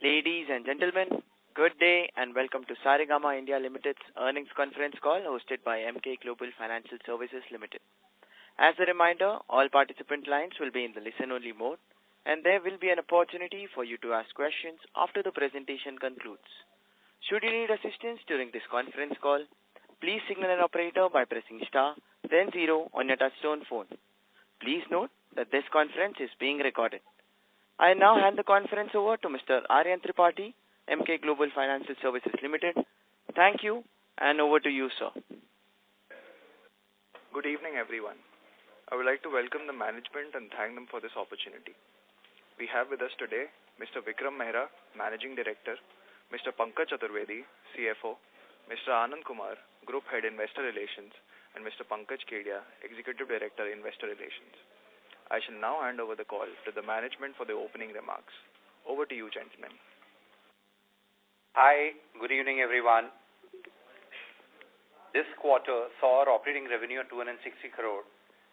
Ladies and gentlemen, good day and welcome to Saregama India Limited's earnings conference call hosted by Emkay Global Financial Services Limited. As a reminder, all participant lines will be in the listen-only mode, and there will be an opportunity for you to ask questions after the presentation concludes. Should you need assistance during this conference call, please signal an operator by pressing star, then 0 on your touchtone phone. Please note that this conference is being recorded. I now hand the conference over to Mr. Aryan Tripathi, Emkay Global Financial Services Limited. Thank you, and over to you, sir. Good evening, everyone. I would like to welcome the management and thank them for this opportunity. We have with us today Mr. Vikram Mehra, Managing Director, Mr. Pankaj Chaturvedi, CFO, Mr. Anand Kumar, Group Head Investor Relations, and Mr. Pankaj Kedia, Executive Director, Investor Relations. I shall now hand over the call to the management for the opening remarks. Over to you, gentlemen. Hi, good evening, everyone. This quarter saw our operating revenue of 260 crore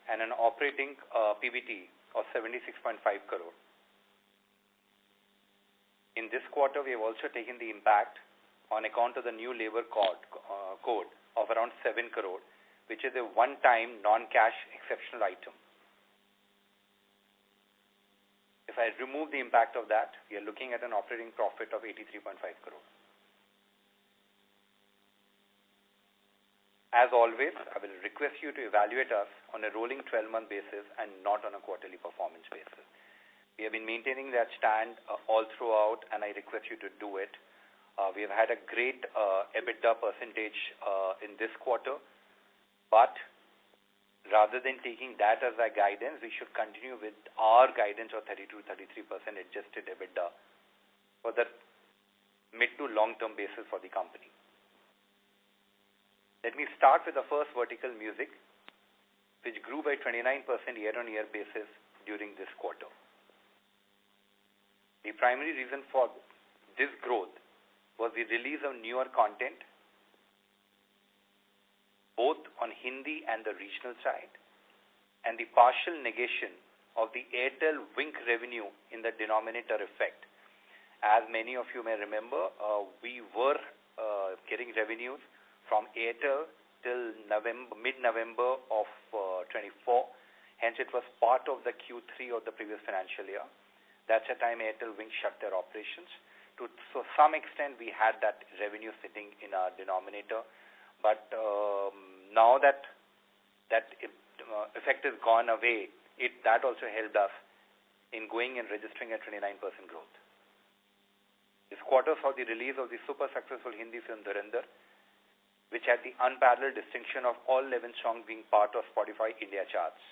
and an operating PBT of 76.5 crore. In this quarter, we have also taken the impact on account of the new labor code of around 7 crore, which is a one-time non-cash exceptional item. If I remove the impact of that, we are looking at an operating profit of 83.5 crore. As always, I will request you to evaluate us on a rolling 12-month basis and not on a quarterly performance basis. We have been maintaining that stand all throughout, and I request you to do it. We have had a great EBITDA percentage in this quarter, but rather than taking that as our guidance, we should continue with our guidance of 32-33% adjusted EBITDA for the mid to long-term basis for the company. Let me start with the first vertical, music, which grew by 29% year-on-year basis during this quarter. The primary reason for this growth was the release of newer content, both on Hindi and the regional side, and the partial negation of the Airtel Wink revenue in the denominator effect. As many of you may remember, we were getting revenues from Airtel till mid-November of 24. Hence, it was part of the Q3 of the previous financial year. That's the time Airtel Wink shut their operations. To some extent, we had that revenue sitting in our denominator. But now that effect is gone away, that also helped us in going and registering a 29% growth. This quarter saw the release of the super successful Hindi film Dhurandhar, which had the unparalleled distinction of all 11 songs being part of Spotify India charts.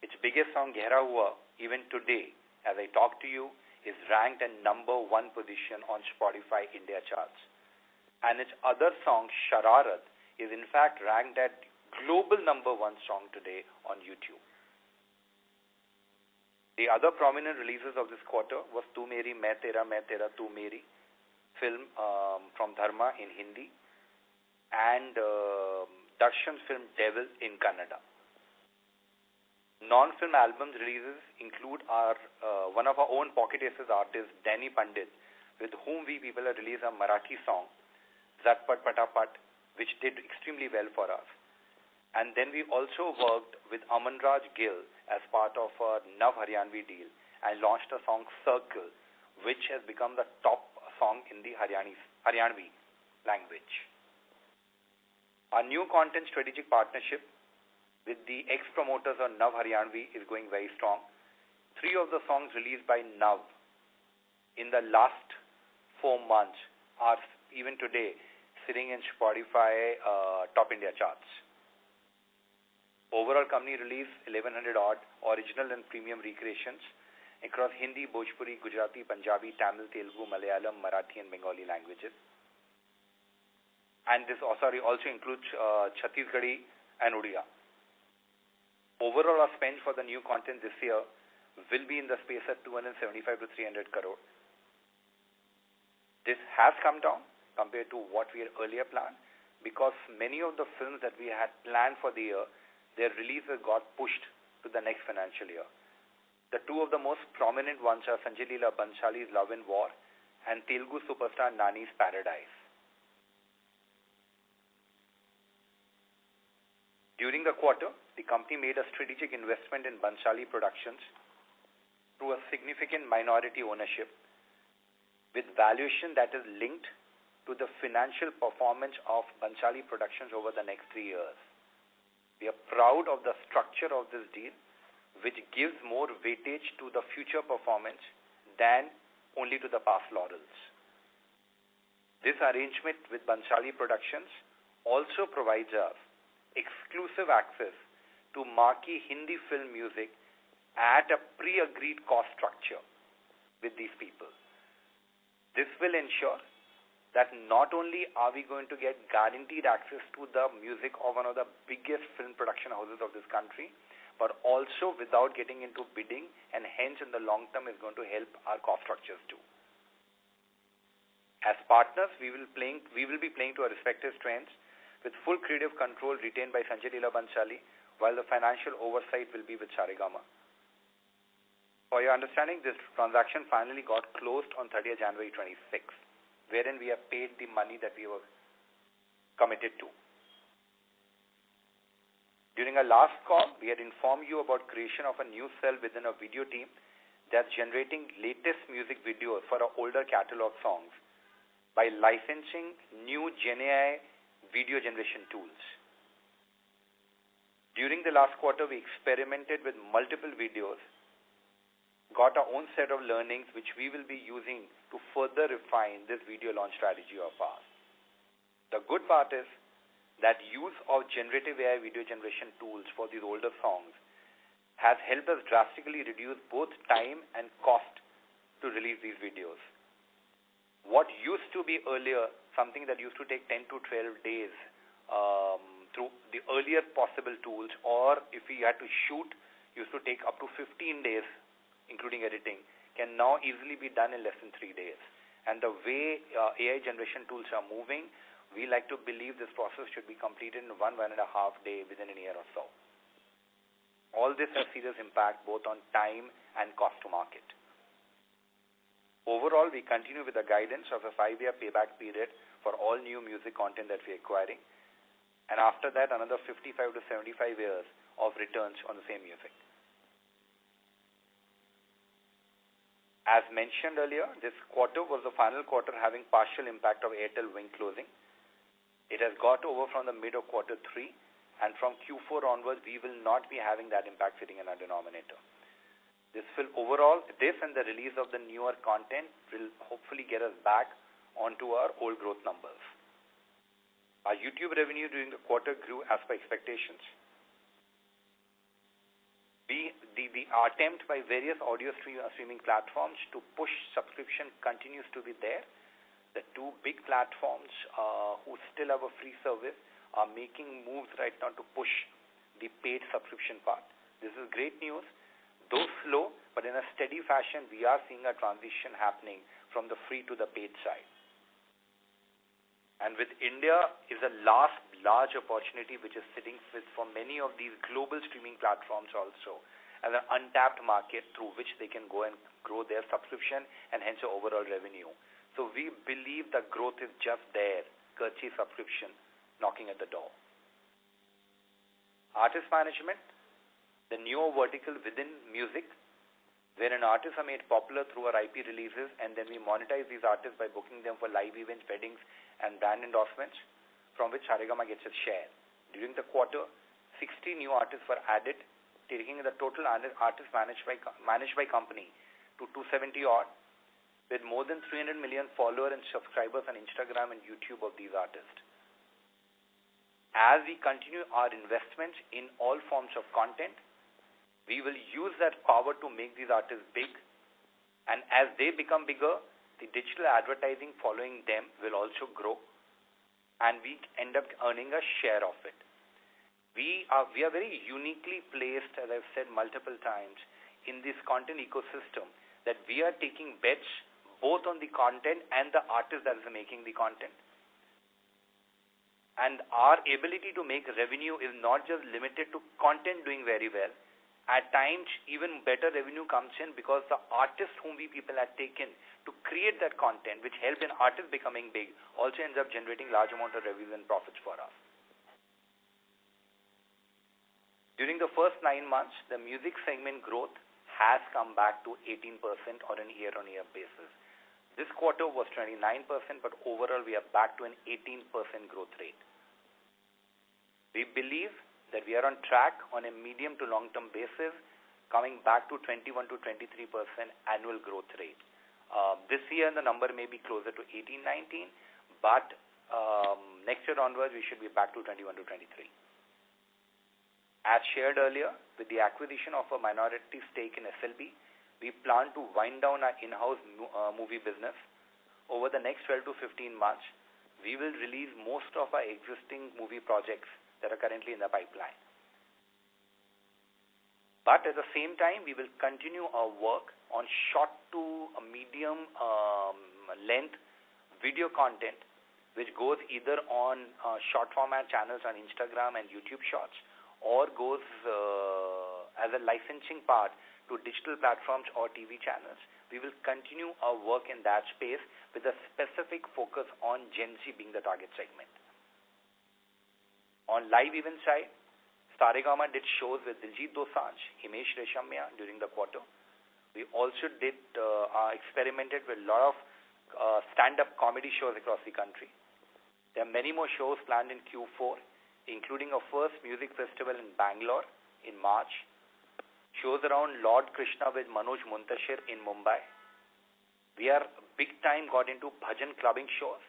Its biggest song, Gehra Hua, even today, as I talk to you, is ranked at number 1 position on Spotify India charts. And its other song, Shararat, is in fact ranked at global number 1 song today on YouTube. The other prominent releases of this quarter was Tu Meri Main Tera Tu Meri, film from Dharma in Hindi, and Darshan's film Devil in Kannada. Non-film albums releases include one of our own Pocket Aces artists, Danny Pandit, with whom we people have released a Marathi song, Zatpat Patapat, which did extremely well for us. And then we also worked with Amanraj Gill as part of our Nav Haryanvi deal and launched a song Circle, which has become the top song in the Haryanvi language. Our new content strategic partnership with the ex-promoters on Nav Haryanvi is going very strong. 3 of the songs released by Nav in the last 4 months are even today sitting in Spotify Top India charts. Overall, company released 1,100 odd original and premium recreations across Hindi, Bhojpuri, Gujarati, Punjabi, Tamil, Telugu, Malayalam, Marathi, and Bengali languages. And this also includes Chhattisgarhi and Odia. Overall, our spend for the new content this year will be in the space of 275 to 300 crore. This has come down compared to what we had earlier planned, because many of the films that we had planned for the year, their releases got pushed to the next financial year. The two of the most prominent ones are Sanjay Leela Bhanshali's Love and War and Telugu superstar Nani's Paradise. During the quarter, the company made a strategic investment in Bhanshali Productions through a significant minority ownership with valuation that is linked to the financial performance of Bhanshali Productions over the next 3 years. We are proud of the structure of this deal, which gives more weightage to the future performance than only to the past laurels. This arrangement with Bhanshali Productions also provides us exclusive access to marquee Hindi film music at a pre-agreed cost structure with these people. This will ensure that not only are we going to get guaranteed access to the music of one of the biggest film production houses of this country, but also without getting into bidding, and hence in the long term is going to help our cost structures too. As partners, we will be playing to our respective strengths with full creative control retained by Sanjay Leela Bhanshali, while the financial oversight will be with Saregama. For your understanding, this transaction finally got closed on 30th January 26, wherein we have paid the money that we were committed to. During our last call, we had informed you about creation of a new cell within a video team that's generating latest music videos for our older catalog songs by licensing new GenAI video generation tools. During the last quarter, we experimented with multiple videos, got our own set of learnings which we will be using to further refine this video launch strategy of ours. The good part is that use of generative AI video generation tools for these older songs has helped us drastically reduce both time and cost to release these videos. What used to be earlier something that used to take 10 to 12 days through the earlier possible tools, or if we had to shoot, used to take up to 15 days, including editing, can now easily be done in less than 3 days. And the way AI generation tools are moving, we like to believe this process should be completed in 1.5 day within a year or so. All this has serious impact both on time and cost to market. Overall, we continue with the guidance of a 5-year payback period for all new music content that we are acquiring, and after that, another 55 to 75 years of returns on the same music. As mentioned earlier, this quarter was the final quarter having partial impact of Airtel Wing closing. It has got over from the mid of quarter 3, and from Q4 onwards, we will not be having that impact sitting in our denominator. This and the release of the newer content will hopefully get us back onto our old growth numbers. Our YouTube revenue during the quarter grew as per expectations. The attempt by various audio streaming platforms to push subscription continues to be there. The two big platforms who still have a free service are making moves right now to push the paid subscription part. This is great news. Though slow, but in a steady fashion, we are seeing a transition happening from the free to the paid side. And with India is a large opportunity which is sitting for many of these global streaming platforms also as an untapped market through which they can go and grow their subscription and hence their overall revenue. So we believe the growth is just there, courtesy subscription knocking at the door. Artist management, the newer vertical within music, wherein artists are made popular through our IP releases, and then we monetize these artists by booking them for live events, weddings, and brand endorsements, from which Saregama gets its share. During the quarter, 60 new artists were added, taking the total artists managed by company to 270 odd, with more than 300 million followers and subscribers on Instagram and YouTube of these artists. As we continue our investments in all forms of content, we will use that power to make these artists big, and as they become bigger, the digital advertising following them will also grow, and we end up earning a share of it. We are very uniquely placed, as I've said multiple times, in this content ecosystem, that we are taking bets both on the content and the artist that is making the content. And our ability to make revenue is not just limited to content doing very well. At times, even better revenue comes in because the artists whom we people had taken to create that content, which helped an artist becoming big, also ends up generating large amount of revenue and profits for us. During the first 9 months, the music segment growth has come back to 18% on a year-on-year basis. This quarter was 29%, but overall we are back to an 18% growth rate. We believe that we are on track on a medium to long-term basis, coming back to 21 to 23% annual growth rate. This year, the number may be closer to 18, 19, but next year onwards, we should be back to 21 to 23. As shared earlier, with the acquisition of a minority stake in SLB, we plan to wind down our in-house movie business. Over the next 12 to 15 months, we will release most of our existing movie projects that are currently in the pipeline. But at the same time, we will continue our work on short to medium length video content, which goes either on short format channels on Instagram and YouTube Shorts, or goes as a licensing part to digital platforms or TV channels. We will continue our work in that space with a specific focus on Gen Z being the target segment. On live event side, Saregama did shows with Diljit Dosanjh, Himesh Reshamya during the quarter. We also did experimented with a lot of stand-up comedy shows across the country. There are many more shows planned in Q4, including a first music festival in Bangalore in March, shows around Lord Krishna with Manoj Muntashir in Mumbai. We are big time got into bhajan clubbing shows,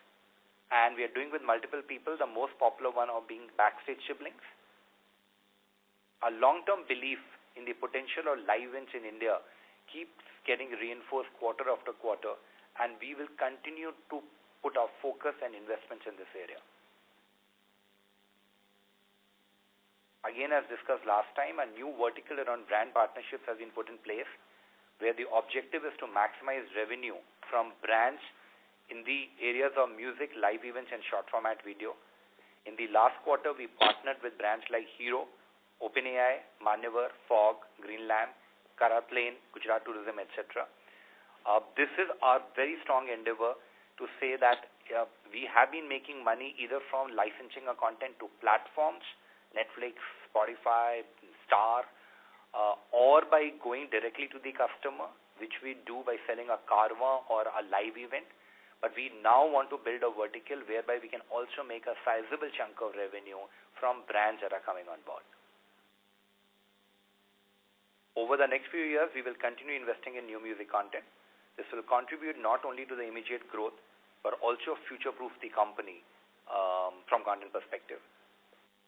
and we are doing with multiple people, the most popular one of being Backstage Siblings. Our long-term belief in the potential of live events in India keeps getting reinforced quarter after quarter, and we will continue to put our focus and investments in this area. Again, as discussed last time, a new vertical around brand partnerships has been put in place, where the objective is to maximize revenue from brands in the areas of music, live events, and short format video. In the last quarter, we partnered with brands like Hero, OpenAI, Manyavar, Fog, Green Lamp, Karaplane, Gujarat Tourism, etc. This is our very strong endeavor to say that we have been making money either from licensing our content to platforms, Netflix, Spotify, Star, or by going directly to the customer, which we do by selling a Karma or a live event. But we now want to build a vertical whereby we can also make a sizable chunk of revenue from brands that are coming on board. Over the next few years, we will continue investing in new music content. This will contribute not only to the immediate growth, but also future-proof the company from content perspective.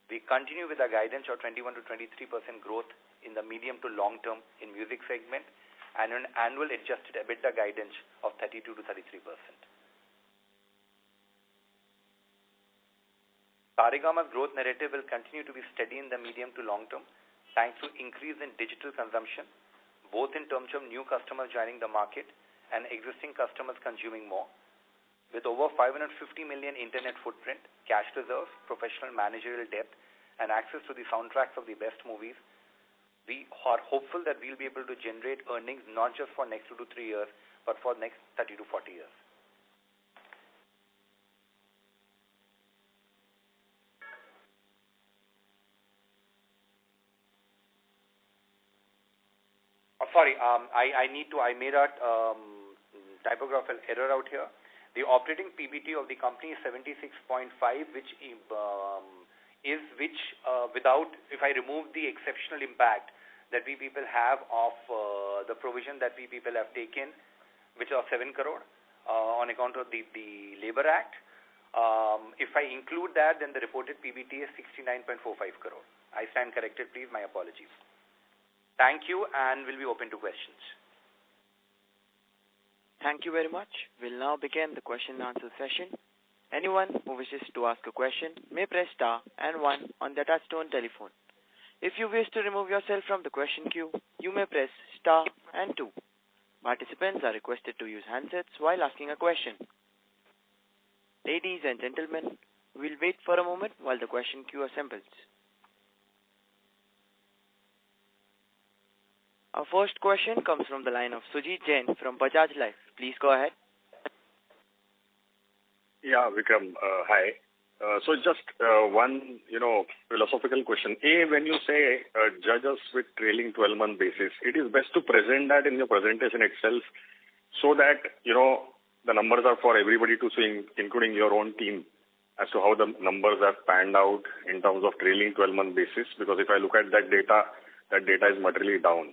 We continue with our guidance of 21 to 23% growth in the medium to long term in music segment and an annual adjusted EBITDA guidance of 32 to 33%. Saregama's growth narrative will continue to be steady in the medium to long term, thanks to increase in digital consumption, both in terms of new customers joining the market and existing customers consuming more. With over 550 million internet footprint, cash reserves, professional managerial depth, and access to the soundtracks of the best movies, we are hopeful that we'll be able to generate earnings not just for next 2 to 3 years, but for next 30 to 40 years. I made a typographical error out here. The operating PBT of the company is 76.5, which without, if I remove the exceptional impact that we people have of the provision that we people have taken, which are 7 crore on account of the Labour Act. If I include that, then the reported PBT is 69.45 crore. I stand corrected, please. My apologies. Thank you, and we'll be open to questions. Thank you very much. We'll now begin the question and answer session. Anyone who wishes to ask a question may press star and 1 on their touchtone telephone. If you wish to remove yourself from the question queue, you may press star and 2. Participants are requested to use handsets while asking a question. Ladies and gentlemen, we'll wait for a moment while the question queue assembles. Our first question comes from the line of Sujit Jain from Bajaj Life. Please go ahead. Yeah, Vikram. Hi. So just one, philosophical question. A, when you say judge us with trailing 12-month basis, it is best to present that in your presentation itself so that, the numbers are for everybody to see, including your own team, as to how the numbers have panned out in terms of trailing 12-month basis. Because if I look at that data is materially down.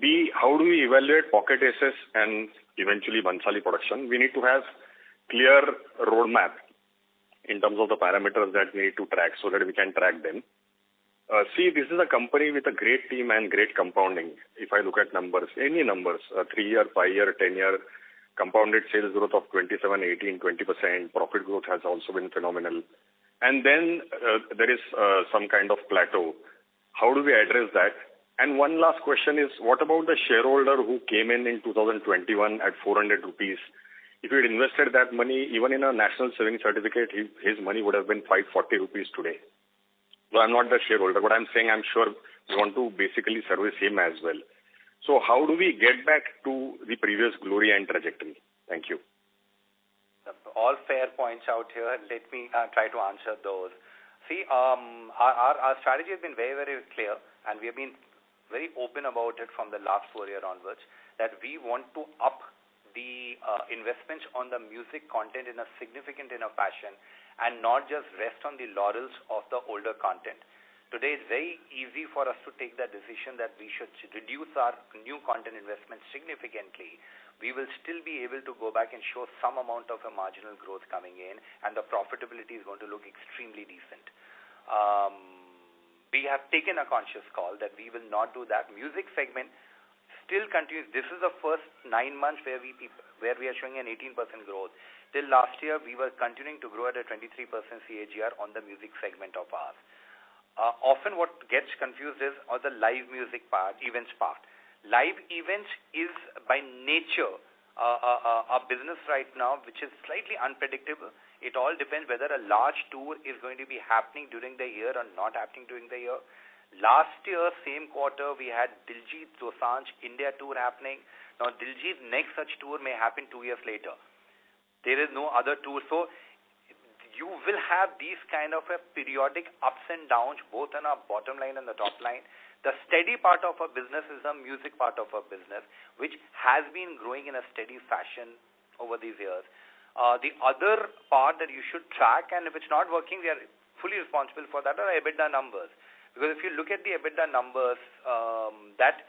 B, how do we evaluate pocket aces and eventually Bhansali production? We need to have clear roadmap in terms of the parameters that we need to track so that we can track them. See, this is a company with a great team and great compounding. If I look at numbers, any numbers, 3-year, 5-year, 10-year, compounded sales growth of 27, 18, 20%, profit growth has also been phenomenal. And then there is some kind of plateau. How do we address that? And one last question is, what about the shareholder who came in 2021 at 400 rupees? If he had invested that money, even in a national savings certificate, his money would have been 540 rupees today. So I'm not the shareholder, but I'm saying I'm sure we want to basically service him as well. So how do we get back to the previous glory and trajectory? Thank you. All fair points out here. Let me try to answer those. See, our strategy has been very, very clear, and we have been very open about it from the last 4 year onwards, that we want to up the investments on the music content in a significant fashion and not just rest on the laurels of the older content. Today it's very easy for us to take that decision that we should reduce our new content investment significantly. We will still be able to go back and show some amount of a marginal growth coming in, and the profitability is going to look extremely decent. We have taken a conscious call that we will not do that. Music segment still continues. This is the first 9 months where we are showing an 18% growth. Till last year, we were continuing to grow at a 23% CAGR on the music segment of ours. Often what gets confused is the live music part, events part. Live events is by nature a business right now which is slightly unpredictable. It all depends whether a large tour is going to be happening during the year or not happening during the year. Last year, same quarter, we had Diljit Dosanjh India tour happening. Now, Diljit's next such tour may happen 2 years later. There is no other tour. So, you will have these kind of a periodic ups and downs, both on our bottom line and the top line. The steady part of our business is the music part of our business, which has been growing in a steady fashion over these years. The other part that you should track, and if it's not working, we are fully responsible for that, are EBITDA numbers. Because if you look at the EBITDA numbers, that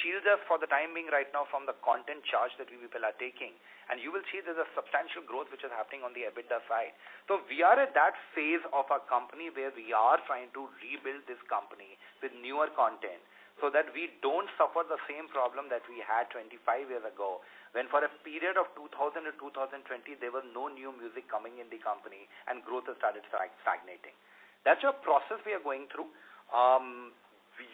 shields us for the time being right now from the content charge that we people are taking. And you will see there's a substantial growth which is happening on the EBITDA side. So we are at that phase of our company where we are trying to rebuild this company with newer content so that we don't suffer the same problem that we had 25 years ago, when for a period of 2000 to 2020, there was no new music coming in the company and growth has started stagnating. That's a process we are going through.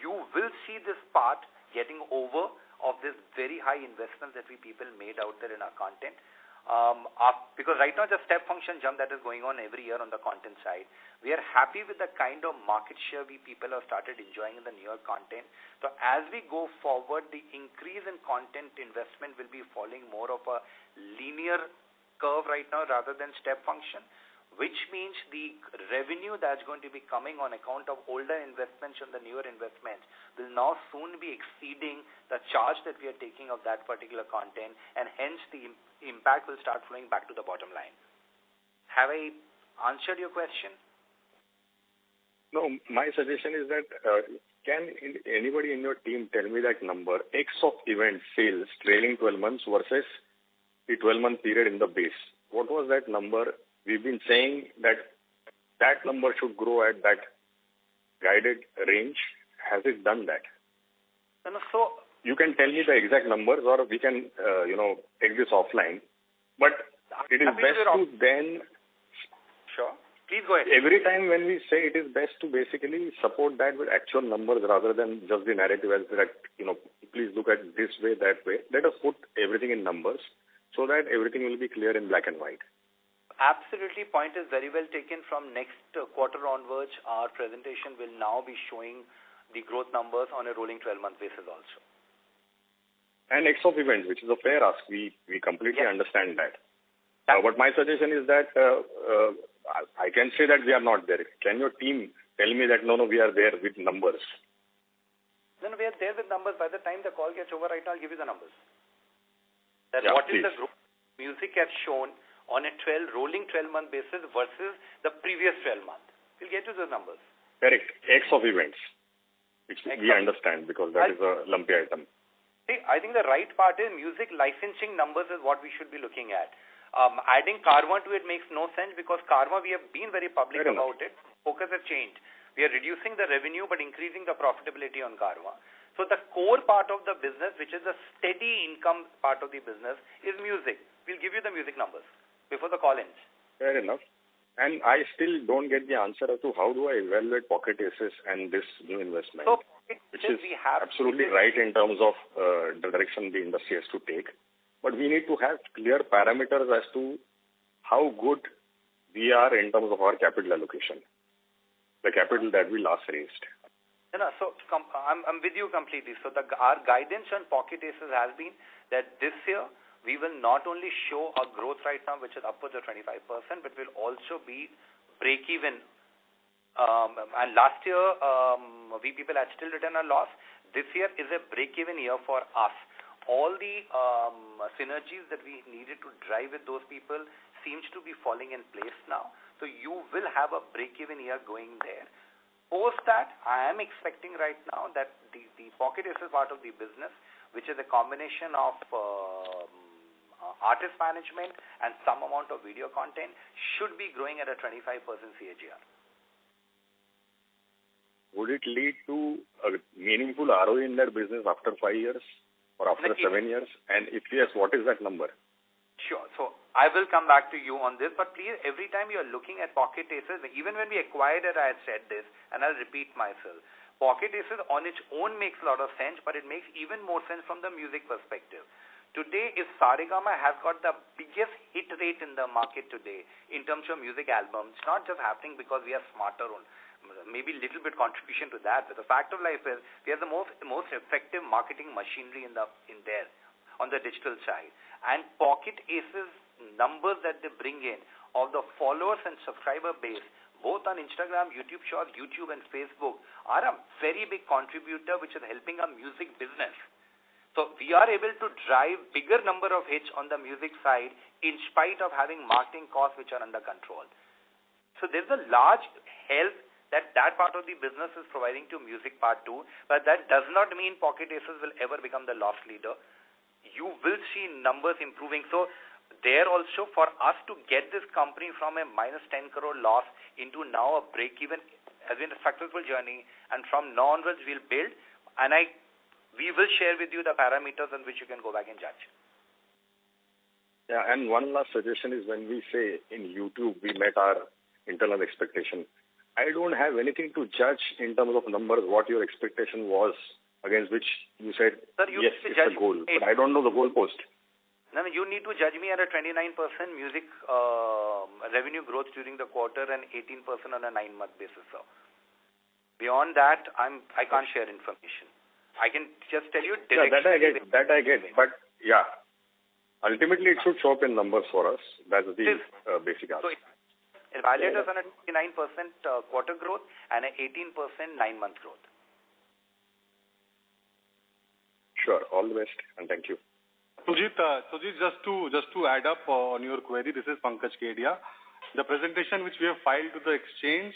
You will see this part getting over of this very high investment that we people made out there in our content. Because right now, the step function jump that is going on every year on the content side, we are happy with the kind of market share we people have started enjoying in the newer content. So as we go forward, the increase in content investment will be following more of a linear curve right now rather than step function, which means the revenue that's going to be coming on account of older investments and the newer investments will now soon be exceeding the charge that we are taking of that particular content, and hence the impact will start flowing back to the bottom line. Have I answered your question? No, my suggestion is that can anybody in your team tell me that number, X of event sales trailing 12 months versus the 12-month period in the base? What was that number? We've been saying that number should grow at that guided range. Has it done that? No, so you can tell me the exact numbers, or we can, take this offline. But it is best to then. Sure. Please go ahead. Every time when we say it is best to basically support that with actual numbers rather than just the narrative as that, please look at this way, that way. Let us put everything in numbers so that everything will be clear in black and white. Absolutely. Point is very well taken. From next quarter onwards, our presentation will now be showing the growth numbers on a rolling 12-month basis also. And X of events, which is a fair ask. We completely understand that. But my suggestion is that I can say that we are not there. Can your team tell me that, no, we are there with numbers? Then we are there with numbers. By the time the call gets over, right now, I'll give you the numbers. What is the growth music has shown on a rolling 12-month basis versus the previous 12 months? We'll get to those numbers. Correct. X of events, which we understand because that is a lumpy item. See, I think the right part is music licensing numbers is what we should be looking at. Adding Karma to it makes no sense because Karma, we have been very public about it. Focus has changed. We are reducing the revenue but increasing the profitability on Karma. So the core part of the business, which is the steady income part of the business, is music. We'll give you the music numbers before the call ends. Fair enough. And I still don't get the answer as to how do I evaluate Pocket Aces and this new investment, which is absolutely right in terms of the direction the industry has to take. But we need to have clear parameters as to how good we are in terms of our capital allocation, the capital that we last raised. So I'm with you completely. So our guidance on Pocket Aces has been that this year we will not only show a growth right now, which is upwards of 25%, but will also be break-even. And last year, we people had still written a loss. This year is a break-even year for us. All the synergies that we needed to drive with those people seems to be falling in place now. So you will have a break-even year going there. Post that, I am expecting right now that the Pocket Aces part of the business, which is a combination of artist management and some amount of video content, should be growing at a 25% CAGR. Would it lead to a meaningful ROE in that business after 5 years or after 7 years? And if yes, what is that number? Sure. So I will come back to you on this, but please, every time you are looking at Pocket Aces, even when we acquired it, I had said this, and I'll repeat myself. Pocket Aces on its own makes a lot of sense, but it makes even more sense from the music perspective. Today, if Saregama has got the biggest hit rate in the market today in terms of music albums, it's not just happening because we are smarter on maybe little bit contribution to that, but the fact of life is we have the most effective marketing machinery in there on the digital side. And Pocket Aces numbers that they bring in of the followers and subscriber base, both on Instagram, YouTube Shorts, YouTube and Facebook, are a very big contributor which is helping our music business. So we are able to drive bigger number of hits on the music side in spite of having marketing costs which are under control. So there's a large help that part of the business is providing to music part too, but that does not mean Pocket Aces will ever become the loss leader. You will see numbers improving. So there also for us to get this company from a minus 10 crore loss into now a break-even has been a successful journey, and from now onwards we'll build, and we will share with you the parameters on which you can go back and judge. Yeah, and one last suggestion is when we say in YouTube we met our internal expectation, I don't have anything to judge in terms of numbers what your expectation was against which you said, Sir, you yes, it's a goal, but I don't know the goalpost. No, you need to judge me at a 29% music revenue growth during the quarter and 18% on a 9-month basis, sir. Beyond that, I can't share information. I can just tell you directly. Yeah, that I get. But yeah, ultimately it should show up in numbers for us. That's the basic answer. So evaluate us on a 29% quarter growth and an 18% 9-month growth. Sure. All the best and thank you. Sujit, just to add up on your query, this is Pankaj Kedia. The presentation which we have filed to the exchange,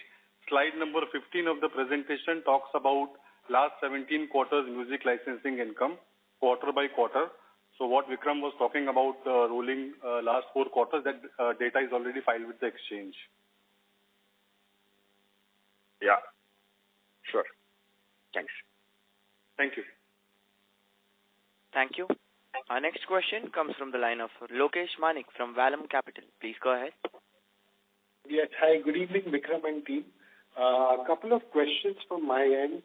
slide number 15 of the presentation talks about last 17 quarters music licensing income, quarter by quarter. So what Vikram was talking about, rolling last 4 quarters, that data is already filed with the exchange. Yeah, sure. Thanks. Thank you. Thank you. Our next question comes from the line of Lokesh Manik from Valum Capital. Please go ahead. Yes, hi, good evening, Vikram and team. A couple of questions from my end.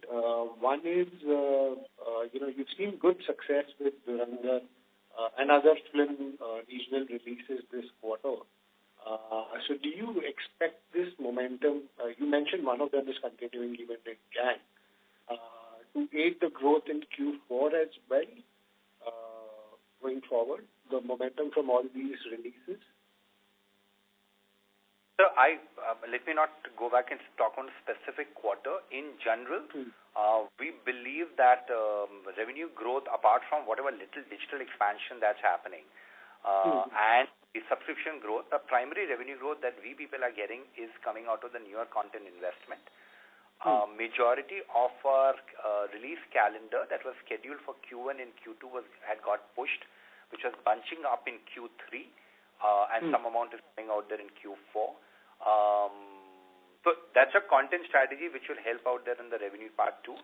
One is, you've seen good success with Durandar and other film regional releases this quarter. So do you expect this momentum? You mentioned one of them is continuing even in Jan. to aid the growth in Q4 as well, going forward, the momentum from all these releases? So let me not go back and talk on a specific quarter. In general, we believe that revenue growth, apart from whatever little digital expansion that's happening, and the subscription growth, the primary revenue growth that we people are getting is coming out of the newer content investment. Majority of our release calendar that was scheduled for Q1 and Q2 had got pushed, which was bunching up in Q3, and some amount is coming out there in Q4. So that's a content strategy which will help out there in the revenue part too.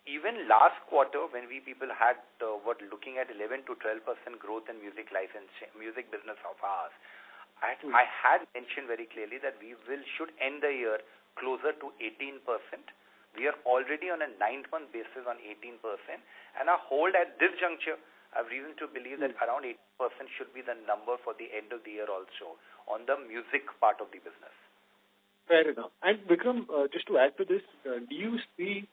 Even last quarter, when we people had were looking at 11 to 12% growth in music business of ours, I had mentioned very clearly that we should end the year closer to 18%. We are already on a 9-month basis on 18%, and our hold at this juncture, I have reason to believe that around 8% should be the number for the end of the year also on the music part of the business. Fair enough. And Vikram, just to add to this, do you see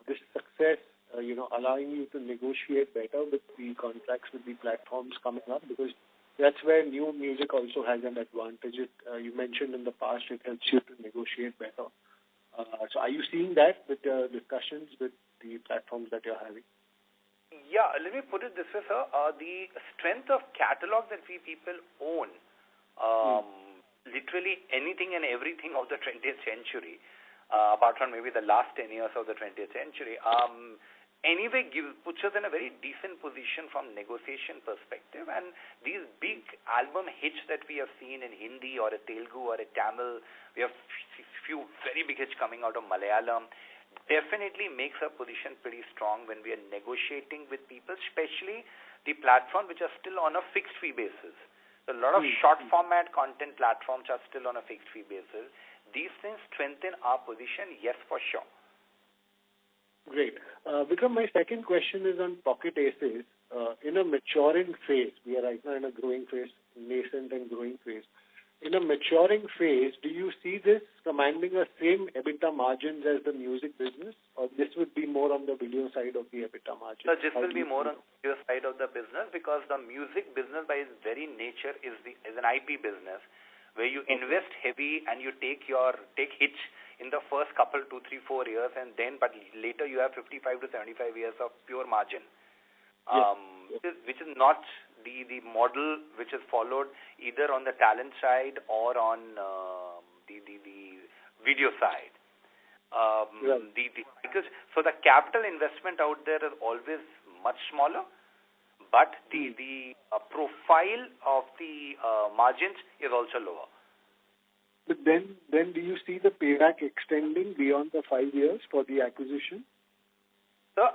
this success, allowing you to negotiate better with the contracts with the platforms coming up? Because that's where new music also has an advantage. You mentioned in the past it helps you to negotiate better. So are you seeing that with the discussions with the platforms that you're having? Yeah, let me put it this way, sir. The strength of catalog that we people own, literally anything and everything of the 20th century, apart from maybe the last 10 years of the 20th century, anyway puts us in a very decent position from negotiation perspective. And these big album hits that we have seen in Hindi or a Telugu or a Tamil, we have few very big hits coming out of Malayalam, definitely makes our position pretty strong when we are negotiating with people, especially the platform which are still on a fixed fee basis. So a lot of short format content platforms are still on a fixed fee basis. These things strengthen our position, yes, for sure. Great. Vikram, my second question is on Pocket Aces. In a maturing phase, we are right now in a growing phase, nascent and growing phase. In a maturing phase, do you see this commanding the same EBITDA margins as the music business, or this would be more on the video side of the EBITDA margin? So this will be more on the video side of the business, because the music business by its very nature is an IP business, where you invest heavy and you take hits in the first couple, 2, 3, 4 years, and then but later you have 55 to 75 years of pure margin, which is not the model which is followed either on the talent side or on the video side. Because the capital investment out there is always much smaller, but the profile of the margins is also lower. But then do you see the payback extending beyond the 5 years for the acquisition? So,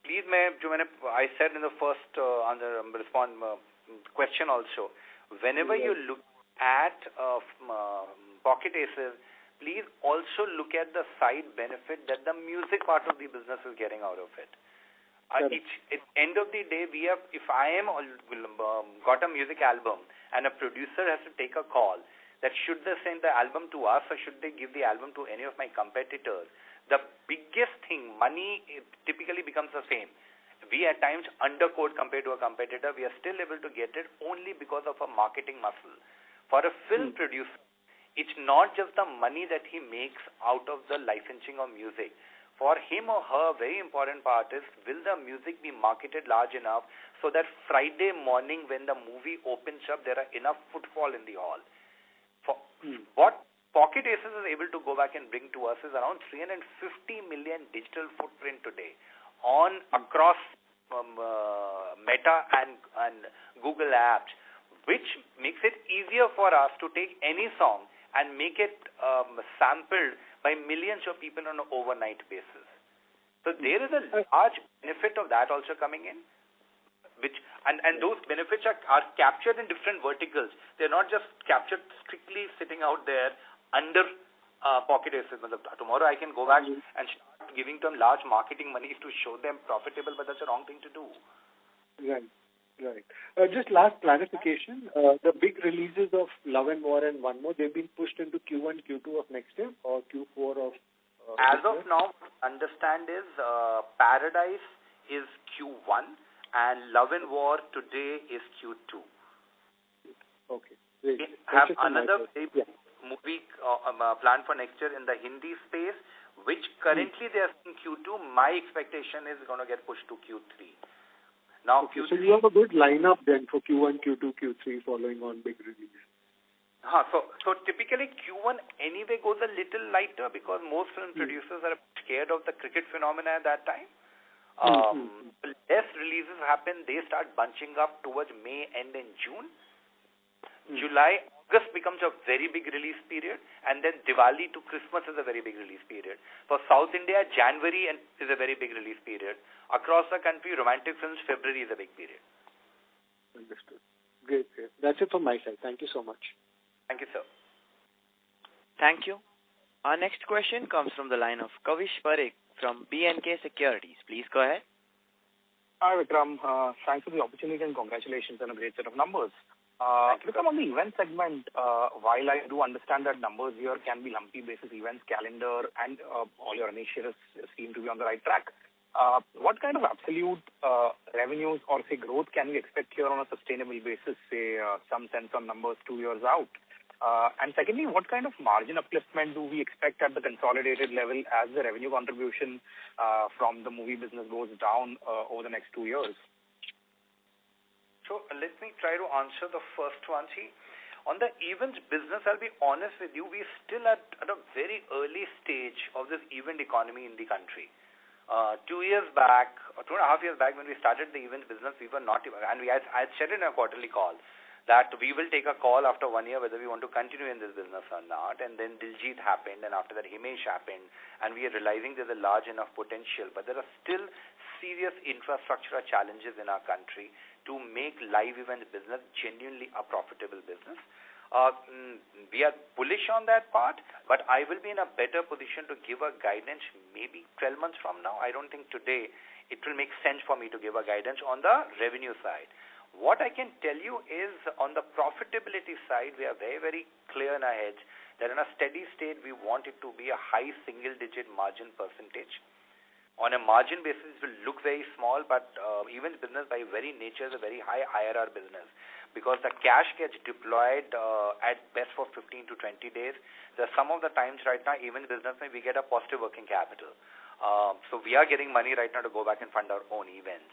please, I said in the first question also, whenever you look at Pocket Aces, please also look at the side benefit that the music part of the business is getting out of it. At end of the day, if I am got a music album and a producer has to take a call that should they send the album to us or should they give the album to any of my competitors, the biggest thing, money typically becomes the same. We at times underquote compared to a competitor. We are still able to get it only because of a marketing muscle. For a film producer, it's not just the money that he makes out of the licensing of music. For him or her, very important part is, will the music be marketed large enough so that Friday morning when the movie opens up, there are enough footfall in the hall. What Pocket Aces is able to go back and bring to us is around 350 million digital footprint today across Meta and Google apps, which makes it easier for us to take any song and make it sampled by millions of people on an overnight basis. So there is a large benefit of that also coming in, and those benefits are captured in different verticals. They're not just captured strictly sitting out there under Pocket Aces. Tomorrow I can go back and start giving them large marketing money to show them profitable, but that's the wrong thing to do. Right. Just last clarification, the big releases of Love and War and One More, they've been pushed into Q1, Q2 of next year or Q4 of As of now, understand is Paradise is Q1 and Love and War today is Q2. Okay, great. We have another movie planned for next year in the Hindi space, which currently they are in Q2. My expectation is going to get pushed to Q3. Now, Q3, so you have a good lineup then for Q1, Q2, Q3 following on big release. So typically Q1 anyway goes a little lighter because most film producers are scared of the cricket phenomena at that time. Less releases happen, they start bunching up towards May end and June. July, August becomes a very big release period, and then Diwali to Christmas is a very big release period. For South India, January is a very big release period. Across the country, romantic films, February is a big period. Understood. Great. That's it from my side. Thank you so much. Thank you, sir. Thank you. Our next question comes from the line of Kavish Parekh from B&K Securities. Please go ahead. Hi, Vikram. Thanks for the opportunity and congratulations on a great set of numbers. Vikram, on the event segment, while I do understand that numbers here can be lumpy basis events, calendar, and all your initiatives seem to be on the right track, what kind of absolute revenues or, say, growth can we expect here on a sustainable basis, say, some sense on numbers 2 years out? And secondly, what kind of margin upliftment do we expect at the consolidated level as the revenue contribution from the movie business goes down over the next 2 years? So let me try to answer the first one. See, on the events business, I'll be honest with you, we're still at a very early stage of this event economy in the country. 2 years back, or 2.5 years back, when we started the events business, we were not, and I had said in a quarterly call that we will take a call after 1 year whether we want to continue in this business or not. And then Diljit happened, and after that Himesh happened, and we are realizing there's a large enough potential, but there are still serious infrastructural challenges in our country to make live event business genuinely a profitable business. We are bullish on that part, but I will be in a better position to give a guidance maybe 12 months from now. I don't think today it will make sense for me to give a guidance on the revenue side. What I can tell you is on the profitability side, we are very, very clear in our heads that in a steady state, we want it to be a high single-digit margin percentage. On a margin basis, it will look very small, but events business by very nature is a very high IRR business because the cash gets deployed at best for 15 to 20 days. There are some of the times right now, events business, we get a positive working capital. So we are getting money right now to go back and fund our own events.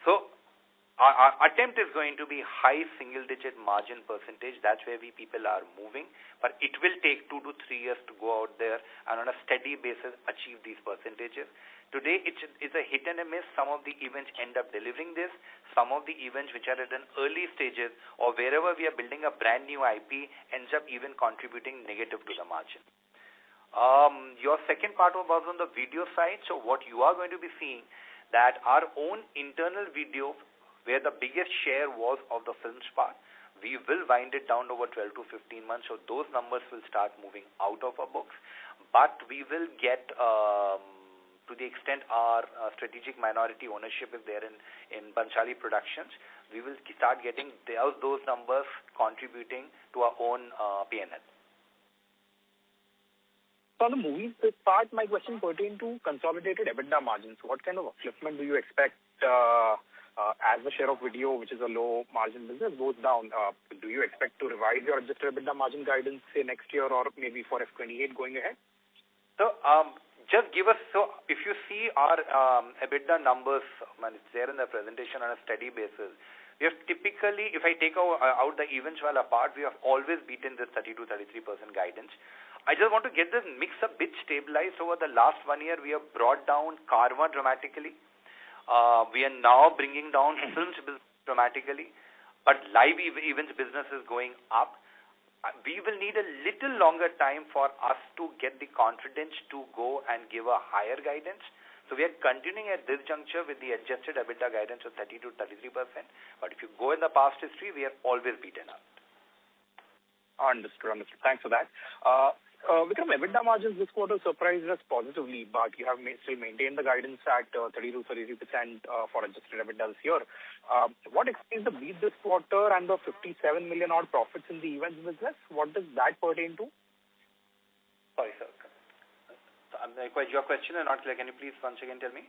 So our attempt is going to be high single-digit margin percentage. That's where we people are moving. But it will take 2 to 3 years to go out there and on a steady basis achieve these percentages. Today, it's a hit and a miss. Some of the events end up delivering this. Some of the events which are at an early stages or wherever we are building a brand new IP ends up even contributing negative to the margin. Your second part was on the video side. So what you are going to be seeing that our own internal video where the biggest share was of the film's part, we will wind it down over 12 to 15 months. So those numbers will start moving out of our books. But we will get... to the extent our strategic minority ownership is there in Banshali Productions, we will start getting those numbers contributing to our own P&L. So on the movies part, my question pertains to consolidated EBITDA margins. What kind of upliftment do you expect as the share of video, which is a low margin business, goes down? Do you expect to revise your adjusted EBITDA margin guidance, say, next year or maybe for FY28 going ahead? So, just give us, so if you see our EBITDA numbers, it's there in the presentation on a steady basis. We have typically, if I take out the events while apart, we have always beaten this 30 to 33% guidance. I just want to get this mix a bit stabilized. Over the last 1 year, we have brought down Karma dramatically. We are now bringing down films business dramatically, but live events business is going up. We will need a little longer time for us to get the confidence to go and give a higher guidance. So we are continuing at this juncture with the adjusted EBITDA guidance of 30 to 33%. But if you go in the past history, we have always beaten up. Understood. Thanks for that. Vikram, EBITDA margins this quarter surprised us positively, but you have still maintained the guidance at 30 to 33% for adjusted EBITDA this year. What explains the beat this quarter and the 57 million odd profits in the events business? What does that pertain to? Sorry, sir. Your question is not clear. Can you please once again tell me?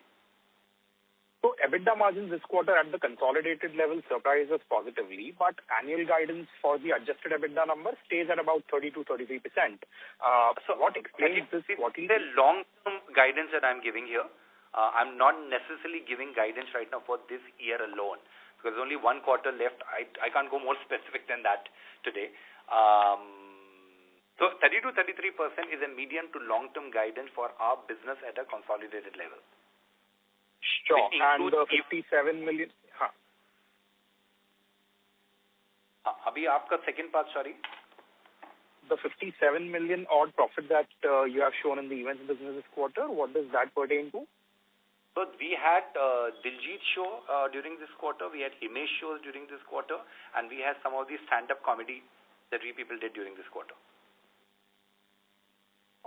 So EBITDA margins this quarter at the consolidated level surprised us positively, but annual guidance for the adjusted EBITDA number stays at about 32-33%. So what explains this? What is the long-term guidance that I'm giving here? I'm not necessarily giving guidance right now for this year alone because there's only one quarter left. I can't go more specific than that today. So 32-33% is a medium to long-term guidance for our business at a consolidated level. Sure. And the 57 million. Abhi, aapka second part, sorry. The 57 million odd profit that you have shown in the events business this quarter, what does that pertain to? So we had Diljit show during this quarter, we had Himesh shows during this quarter, and we had some of the stand-up comedy that we people did during this quarter.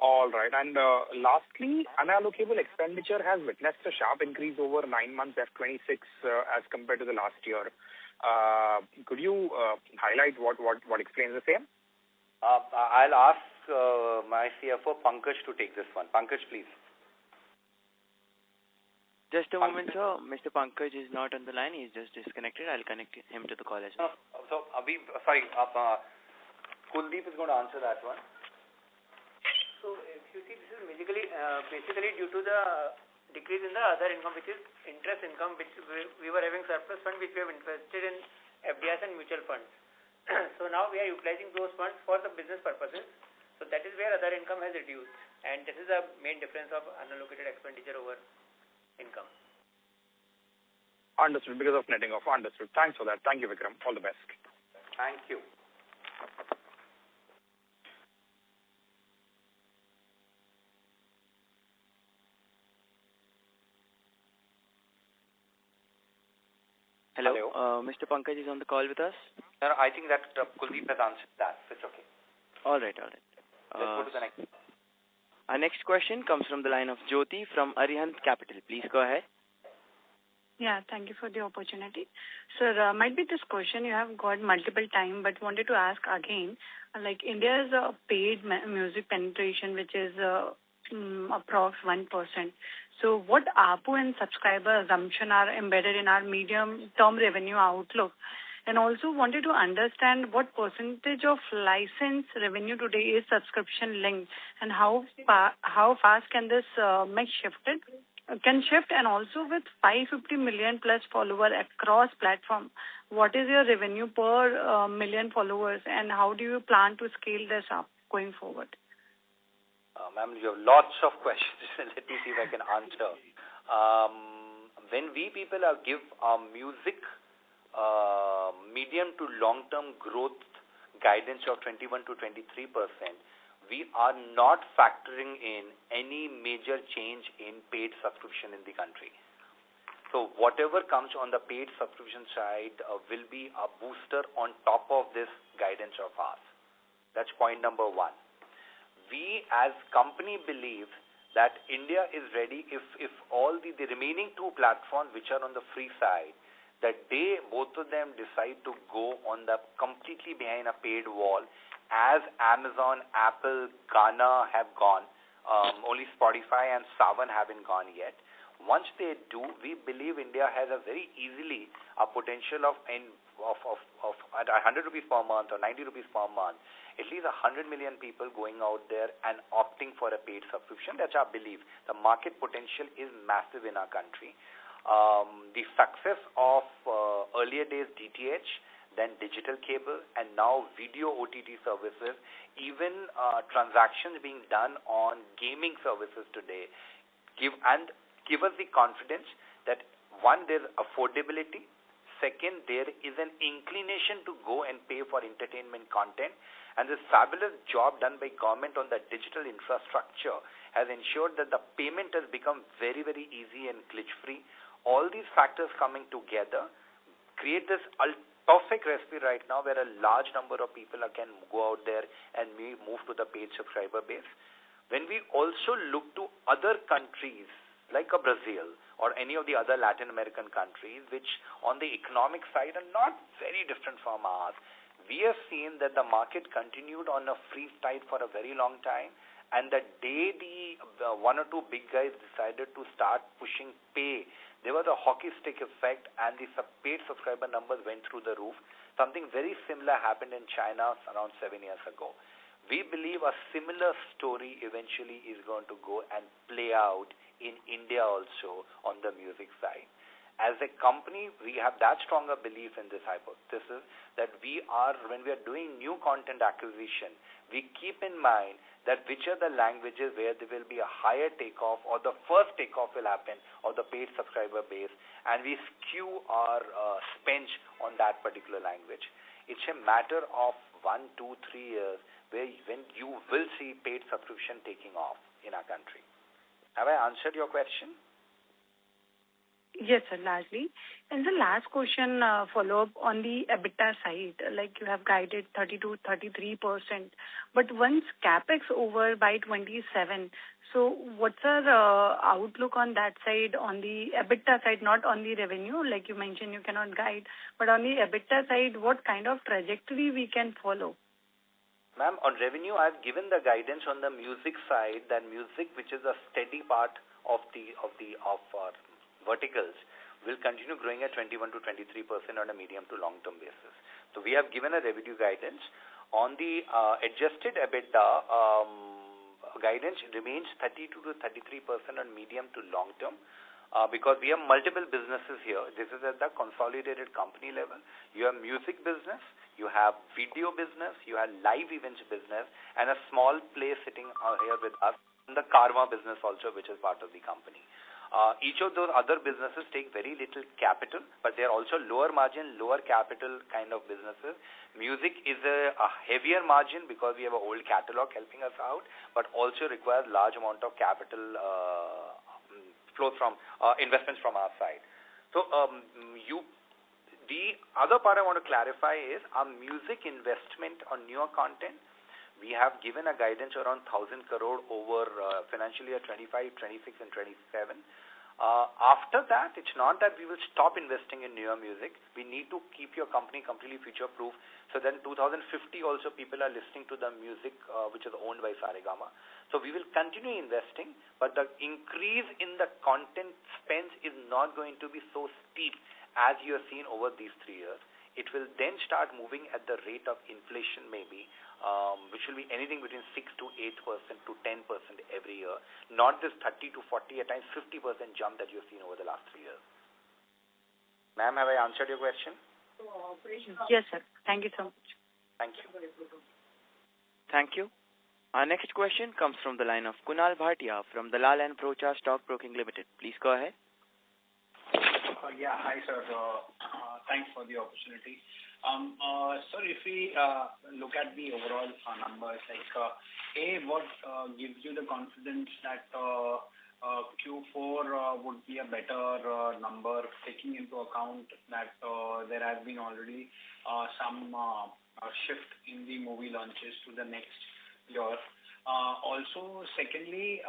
All right. And lastly, unallocable expenditure has witnessed a sharp increase over 9 months FY26 as compared to the last year. Could you highlight what explains the same? I'll ask my CFO Pankaj to take this one. Pankaj, please. Just a moment, sir. Mr. Pankaj is not on the line. He's just disconnected. I'll connect him to the call as well. So, Kuldeep is going to answer that one. So, if you see, this is basically due to the decrease in the other income, which is interest income, which we were having surplus fund, which we have invested in FDIs and mutual funds. So now we are utilizing those funds for the business purposes. So that is where other income has reduced, and this is the main difference of unallocated expenditure over income. Understood. Because of netting off. Understood. Thanks for that. Thank you, Vikram. All the best. Thank you. Hello. Mr. Pankaj is on the call with us. No, I think that Kuldeep has answered that. So it's okay. All right. Let's go to the next. Our next question comes from the line of Jyoti from Arihant Capital. Please go ahead. Yeah, thank you for the opportunity. Sir, might be this question you have got multiple times, but wanted to ask again. Like India is a paid music penetration, which is approx 1%. So what ARPU and subscriber assumption are embedded in our medium-term revenue outlook? And also wanted to understand what percentage of license revenue today is subscription linked, and how fast can this shift, and also with 550 million plus follower across platform, what is your revenue per million followers, and how do you plan to scale this up going forward? Ma'am, you have lots of questions. Let me see if I can answer. When we people give our music medium to long-term growth guidance of 21 to 23%, we are not factoring in any major change in paid subscription in the country. So whatever comes on the paid subscription side will be a booster on top of this guidance of ours. That's point number one. We as company believe that India is ready if all the remaining two platforms which are on the free side, that both of them decide to go on the completely behind a paid wall, as Amazon, Apple, Gaana have gone. Only Spotify and Saavn haven't gone yet. Once they do, we believe India has a very easily a potential of at 100 rupees per month or 90 rupees per month, at least 100 million people going out there and opting for a paid subscription. That's our belief. The market potential is massive in our country. The success of earlier days DTH, then digital cable, and now video OTT services, even transactions being done on gaming services today, give us the confidence that one, there's affordability. Second, there is an inclination to go and pay for entertainment content. And this fabulous job done by government on the digital infrastructure has ensured that the payment has become very, very easy and glitch-free. All these factors coming together create this perfect recipe right now where a large number of people can go out there and move to the paid subscriber base. When we also look to other countries like Brazil or any of the other Latin American countries, which on the economic side are not very different from ours, we have seen that the market continued on a free side for a very long time, And the day the one or two big guys decided to start pushing pay, there was a hockey stick effect, and the paid subscriber numbers went through the roof. Something very similar happened in China around 7 years ago. We believe a similar story eventually is going to go and play out in India also on the music side. As a company, we have that stronger belief in this hypothesis that when we are doing new content acquisition, we keep in mind that which are the languages where there will be a higher takeoff or the first takeoff will happen of the paid subscriber base, and we skew our spend on that particular language. It's a matter of 1, 2, 3 years when you will see paid subscription taking off in our country. Have I answered your question? Yes, sir, largely. And the last question, follow-up on the EBITDA side, like you have guided 30 to 33%, but once CapEx over by 27, so what's our outlook on that side, on the EBITDA side, not on the revenue, like you mentioned you cannot guide, but on the EBITDA side, what kind of trajectory we can follow? Ma'am, on revenue, I've given the guidance on the music side, that music, which is a steady part of our verticals, will continue growing at 21 to 23% on a medium to long-term basis. So we have given a revenue guidance. On the adjusted EBITDA, guidance remains 32 to 33% on medium to long-term. Because we have multiple businesses here. This is at the consolidated company level. You have music business, you have video business, you have live events business, and a small place sitting here with us in the Karma business also, which is part of the company. Each of those other businesses take very little capital, but they are also lower margin, lower capital kind of businesses. Music is a heavier margin because we have an old catalog helping us out, but also requires large amount of capital flow from investments from our side. So the other part I want to clarify is our music investment on newer content. We have given a guidance around 1,000 crore over financial year 25, 26 and 27. After that, it's not that we will stop investing in newer music. We need to keep your company completely future-proof. So then 2050 also people are listening to the music which is owned by Saregama. So we will continue investing, but the increase in the content spends is not going to be so steep as you have seen over these 3 years. It will then start moving at the rate of inflation maybe, which will be anything between 6 to 8% to 10% every year, not this 30 to 40, at times 50% jump that you've seen over the last 3 years. Ma'am, have I answered your question? Yes, sir. Thank you so much. Thank you. Thank you. Our next question comes from the line of Kunal Bhatia from Dalal & Broacha Stock Broking Limited. Please go ahead. Yeah, hi, sir. Thanks for the opportunity. Sir, if we look at the overall numbers, like what gives you the confidence that Q4 would be a better number, taking into account that there has been already some shift in the movie launches to the next year. Also, secondly,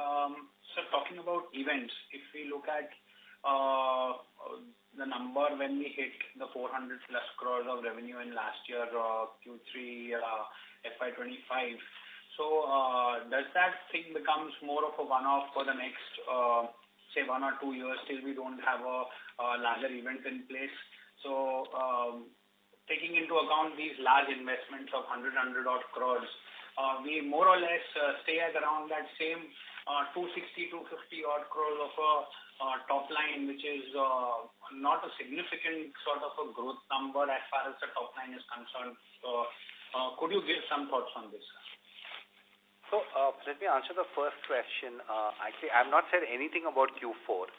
sir, talking about events, if we look at the number when we hit the 400 plus crores of revenue in last year, Q3 FY25. So does that thing becomes more of a one-off for the next, say, 1 or 2 years till we don't have a larger event in place? So taking into account these large investments of 100 odd crores, we more or less stay at around that same 260, 250 odd crores of a top line, which is not a significant sort of a growth number as far as the top line is concerned. Could you give some thoughts on this? So let me answer the first question. Actually, I have not said anything about Q4.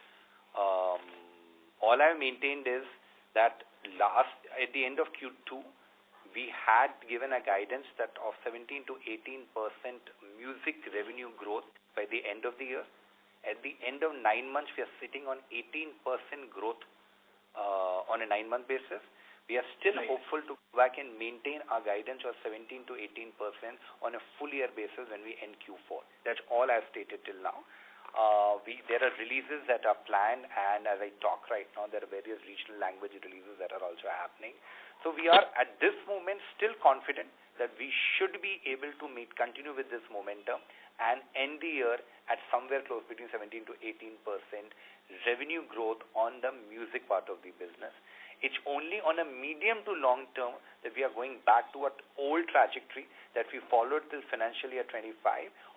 All I have maintained is that at the end of Q2, we had given a guidance that of 17 to 18% music revenue growth by the end of the year. At the end of 9 months, we are sitting on 18% growth on a 9-month basis. We are still hopeful to go back and maintain our guidance of 17 to 18% on a full year basis when we end Q4. That's all I've stated till now. There are releases that are planned, and as I talk right now, there are various regional language releases that are also happening. So we are at this moment still confident that we should be able to continue with this momentum and end the year at somewhere close between 17 to 18% revenue growth on the music part of the business. It's only on a medium to long term that we are going back to an old trajectory that we followed till financial year 25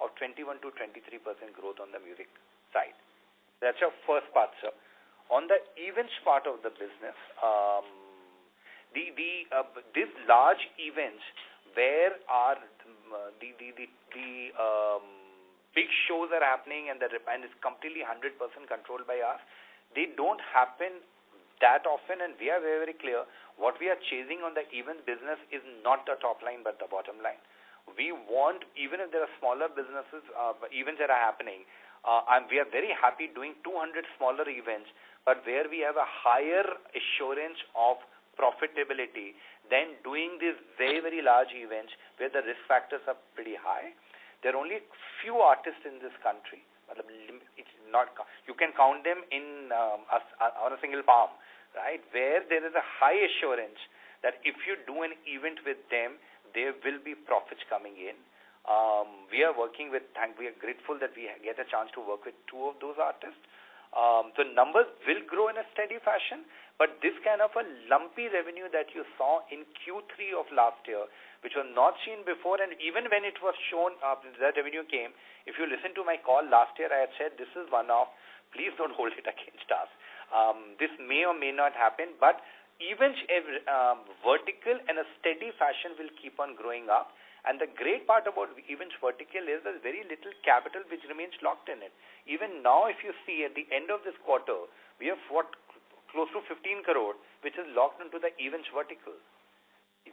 of 21 to 23% growth on the music side. That's your first part, sir. On the events part of the business, these large events where the big shows are happening and is completely 100% controlled by us, they don't happen that often, and we are very, very clear what we are chasing on the event business is not the top line but the bottom line. We want, even if there are smaller businesses, events that are happening, we are very happy doing 200 smaller events, but where we have a higher assurance of profitability than doing these very, very large events where the risk factors are pretty high. There are only few artists in this country. It's not, you can count them on a single palm, right? Where there is a high assurance that if you do an event with them, there will be profits coming in. We are working with, we are grateful that we get a chance to work with two of those artists. The numbers will grow in a steady fashion, but this kind of a lumpy revenue that you saw in Q3 of last year, which was not seen before, and even when it was shown, the revenue came, if you listen to my call last year, I had said, this is one-off, please don't hold it against us. This may or may not happen, but events vertical and a steady fashion will keep on growing up. And the great part about events vertical is there's very little capital which remains locked in it. Even now, if you see at the end of this quarter, we have close to 15 crore, which is locked into the events vertical.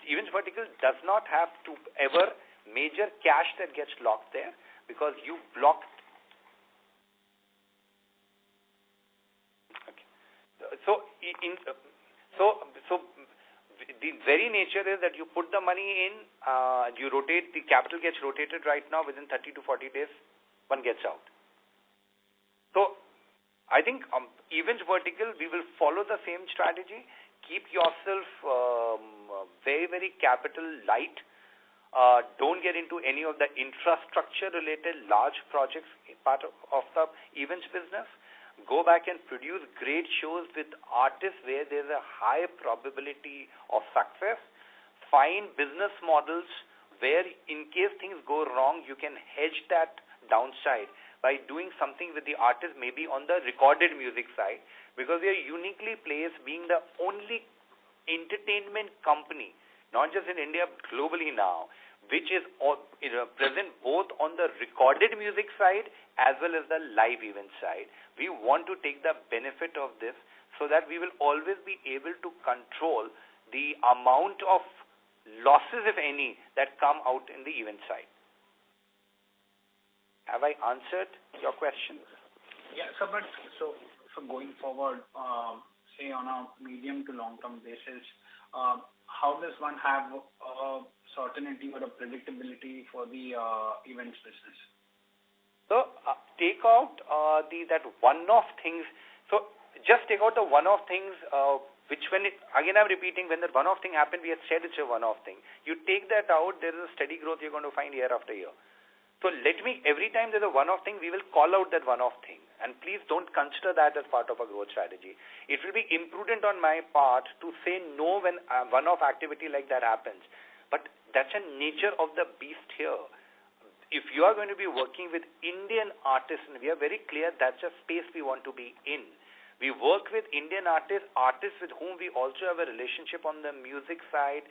Events vertical does not have to ever major cash that gets locked there because you blocked. Okay. So the very nature is that you put the money in, you rotate, the capital gets rotated right now within 30 to 40 days, one gets out. So I think events vertical, we will follow the same strategy. Keep yourself very, very capital light. Don't get into any of the infrastructure related large projects part of the events business. Go back and produce great shows with artists where there's a high probability of success. Find business models where in case things go wrong, you can hedge that downside by doing something with the artist, maybe on the recorded music side, because we are uniquely placed being the only entertainment company, not just in India, but globally now, which is present both on the recorded music side as well as the live event side. We want to take the benefit of this so that we will always be able to control the amount of losses, if any, that come out in the event side. Have I answered your question? Yeah, so going forward, say on a medium to long-term basis, how does one have certainty or a predictability for the events business? So take out that one-off things. So just take out the one-off things, which again I'm repeating, when the one-off thing happened, we had said it's a one-off thing. You take that out, there is a steady growth you're going to find year after year. So every time there's a one-off thing, we will call out that one-off thing. And please don't consider that as part of a growth strategy. It will be imprudent on my part to say no when a one-off activity like that happens. But that's a nature of the beast here. If you are going to be working with Indian artists, and we are very clear that's a space we want to be in. We work with Indian artists with whom we also have a relationship on the music side.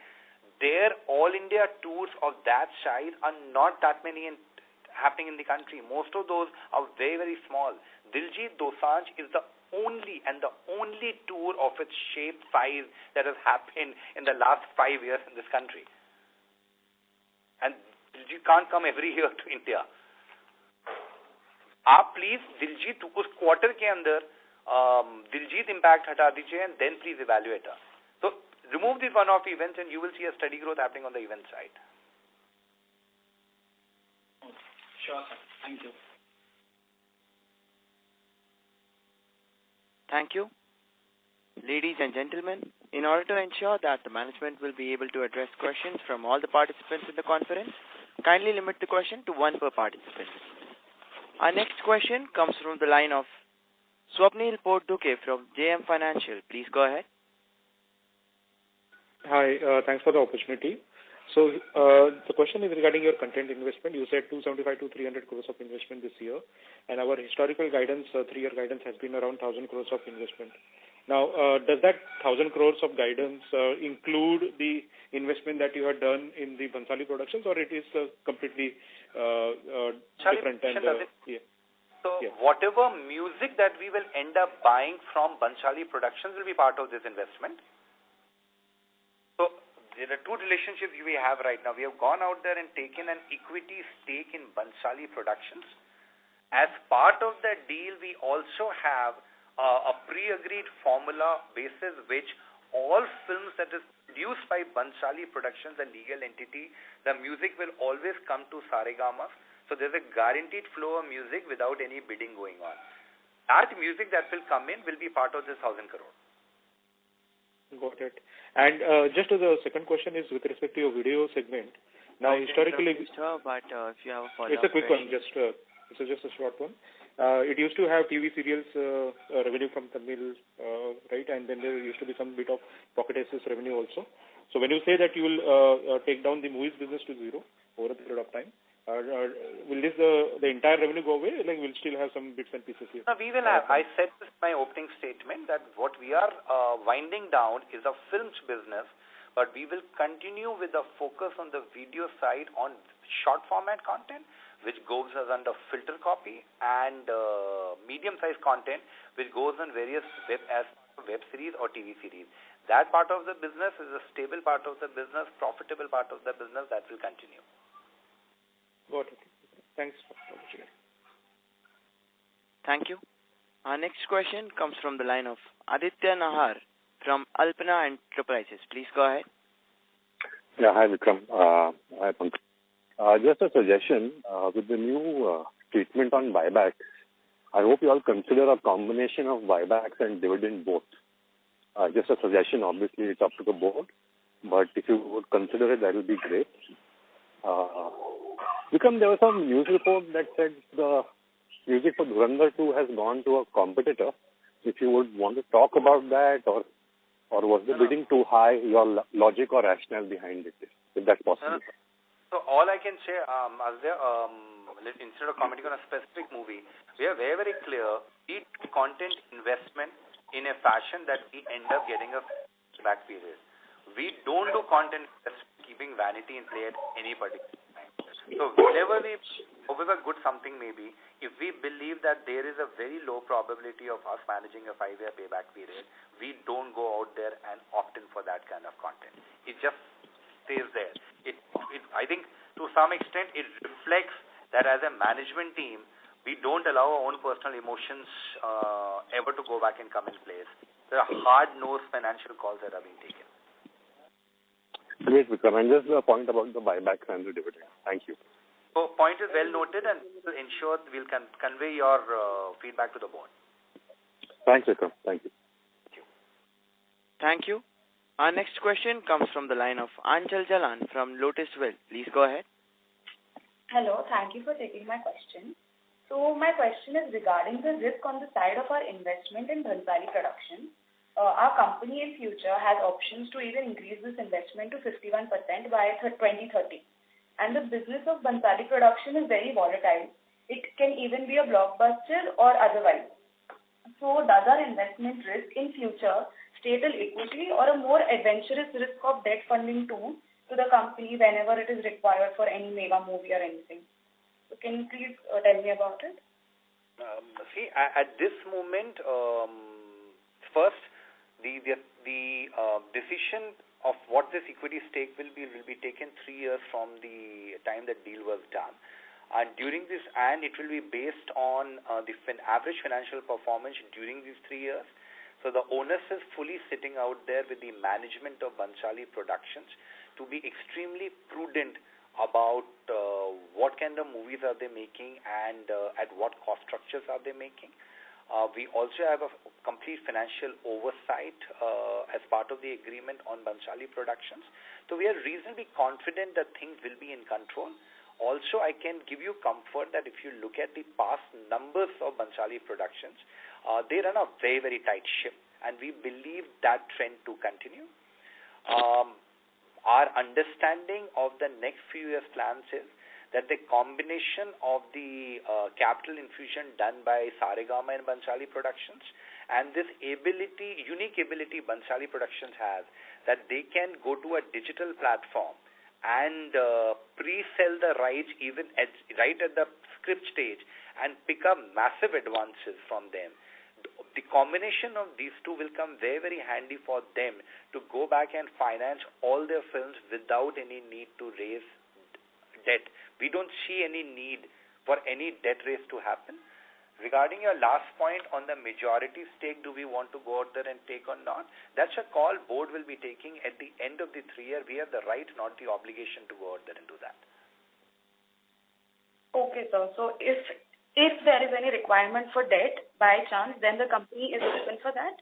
Their all-India tours of that size are not that many happening in the country. Most of those are very, very small. Diljit Dosanjh is the only tour of its shape, size that has happened in the last 5 years in this country. And Diljit can't come every year to India. आप please Diljit उस quarter के अंदर Diljit impact हटा दीजिए and then please evaluate us. So remove these one-off events and you will see a steady growth happening on the event side. Sure, sir. Thank you. Thank you. Ladies and gentlemen, In order to ensure that the management will be able to address questions from all the participants in the conference, kindly limit the question to one per participant. Our next question comes from the line of Swapnil Potduke from JM Financial. Please go ahead. Hi, thanks for the opportunity. So the question is regarding your content investment. You said 275 to 300 crores of investment this year, and our historical guidance, 3-year guidance, has been around 1,000 crores of investment. Now, does that 1,000 crores of guidance include the investment that you had done in the Bhansali Productions, or it is completely different? Whatever music that we will end up buying from Bhansali Productions will be part of this investment. So there are two relationships we have right now. We have gone out there and taken an equity stake in Bhansali Productions. As part of that deal, we also have a pre-agreed formula basis which all films that is produced by Bhansali Productions, the legal entity, the music will always come to Saregama. So there's a guaranteed flow of music without any bidding going on. That music that will come in will be part of this 1,000 crore. Got it. And just the second question is with respect to your video segment. Now, historically, if you have a follow-up, it's a quick one. Just a short one. It used to have TV serials revenue from Tamil, right? And then there used to be some bit of Pocket Aces revenue also. So when you say that you will take down the movies business to zero over a period of time, will this the entire revenue go away? Like we'll still have some bits and pieces here? No, we will have. I said this in my opening statement that what we are winding down is a films business, but we will continue with the focus on the video side on short format content, which goes as under filter copy, and medium-sized content, which goes on various web series or TV series. That part of the business is a stable part of the business, profitable part of the business that will continue. Got it. Thanks for the opportunity. Thank you. Our next question comes from the line of Aditya Nahar from Alpana Enterprises. Please go ahead. Yeah, hi Vikram. Hi Pankaj. Just a suggestion, with the new treatment on buyback, I hope you all consider a combination of buybacks and dividend both. Just a suggestion, obviously it's up to the board, but if you would consider it, that would be great. Vikram, there was some news report that said the music for Dhurandhar 2 has gone to a competitor. If you would want to talk about that, or was the bidding too high, your logic or rationale behind it, if that's possible. So all I can say, instead of commenting on a specific movie, we are very, very clear. We do content investment in a fashion that we end up getting a back period. We don't do content keeping vanity in play at any particular time. So however good something may be, if we believe that there is a very low probability of us managing a 5-year payback period, we don't go out there and opt in for that kind of content. It just stays there. I think to some extent it reflects that as a management team, we don't allow our own personal emotions ever to go back and come in place. There are hard-nosed financial calls that are being taken. Great, Vikram. And just a point about the buybacks and the dividend. Thank you. So point is well noted, and we'll ensure we'll convey your feedback to the board. Thanks, Vikram. Thank you. Thank you. Our next question comes from the line of Anchal Jalan from Lotus Wealth. Please go ahead. Hello. Thank you for taking my question. So my question is regarding the risk on the side of our investment in Bhansali Productions. Our company in future has options to even increase this investment to 51% by 2030. And the business of Bhansali Production is very volatile. It can even be a blockbuster or otherwise. So does our investment risk in future state an equity or a more adventurous risk of debt funding too to the company whenever it is required for any mega movie or anything? So can you please tell me about it? See, at this moment, first, the decision of what this equity stake will be taken 3 years from the time that deal was done. And during this, and it will be based on the average financial performance during these 3 years. So the onus is fully sitting out there with the management of Bhansali Productions to be extremely prudent about what kind of movies are they making and at what cost structures are they making. We also have a complete financial oversight as part of the agreement on Bhansali Productions. So we are reasonably confident that things will be in control. Also, I can give you comfort that if you look at the past numbers of Bhansali Productions, they run a very, very tight ship, and we believe that trend to continue. Our understanding of the next few years' plans is that the combination of the capital infusion done by Saregama and Bhansali Productions and this unique ability Bhansali Productions has, that they can go to a digital platform and pre-sell the rights even right at the script stage and pick up massive advances from them. The combination of these two will come very, very handy for them to go back and finance all their films without any need to raise debt. We don't see any need for any debt raise to happen. Regarding your last point on the majority stake, do we want to go out there and take or not? That's a call board will be taking at the end of the 3 year. We have the right, not the obligation to go out there and do that. Okay, sir. So if there is any requirement for debt by chance, then the company is open for that?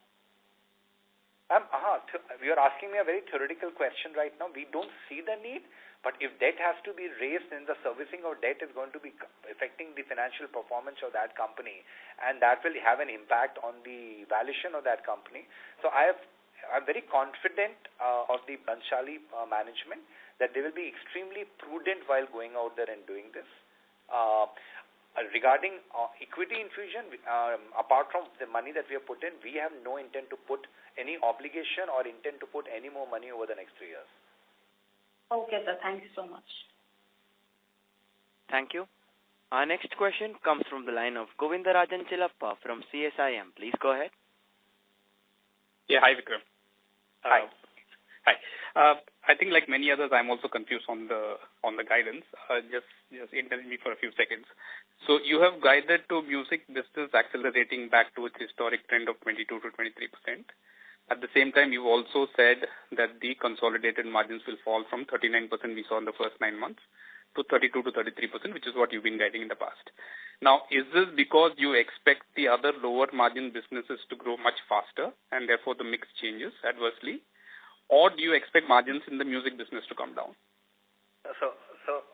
You are asking me a very theoretical question right now. We don't see the need, but if debt has to be raised, then the servicing of debt is going to be affecting the financial performance of that company, and that will have an impact on the valuation of that company. So I'm very confident of the Bhansali management that they will be extremely prudent while going out there and doing this. Regarding equity infusion, apart from the money that we have put in, we have no intent to put any obligation or intent to put any more money over the next 3 years. Okay, sir. Thank you so much. Thank you. Our next question comes from the line of Govindarajan Chilappa from CSIM. Please go ahead. Yeah, hi Vikram. Hi. Hi. I think like many others, I'm also confused on the guidance. Just indulge me for a few seconds. So you have guided to music business accelerating back to its historic trend of 22 to 23%. At the same time, you also said that the consolidated margins will fall from 39% we saw in the first 9 months to 32 to 33%, which is what you've been guiding in the past. Now, is this because you expect the other lower margin businesses to grow much faster and therefore the mix changes adversely? Or do you expect margins in the music business to come down? So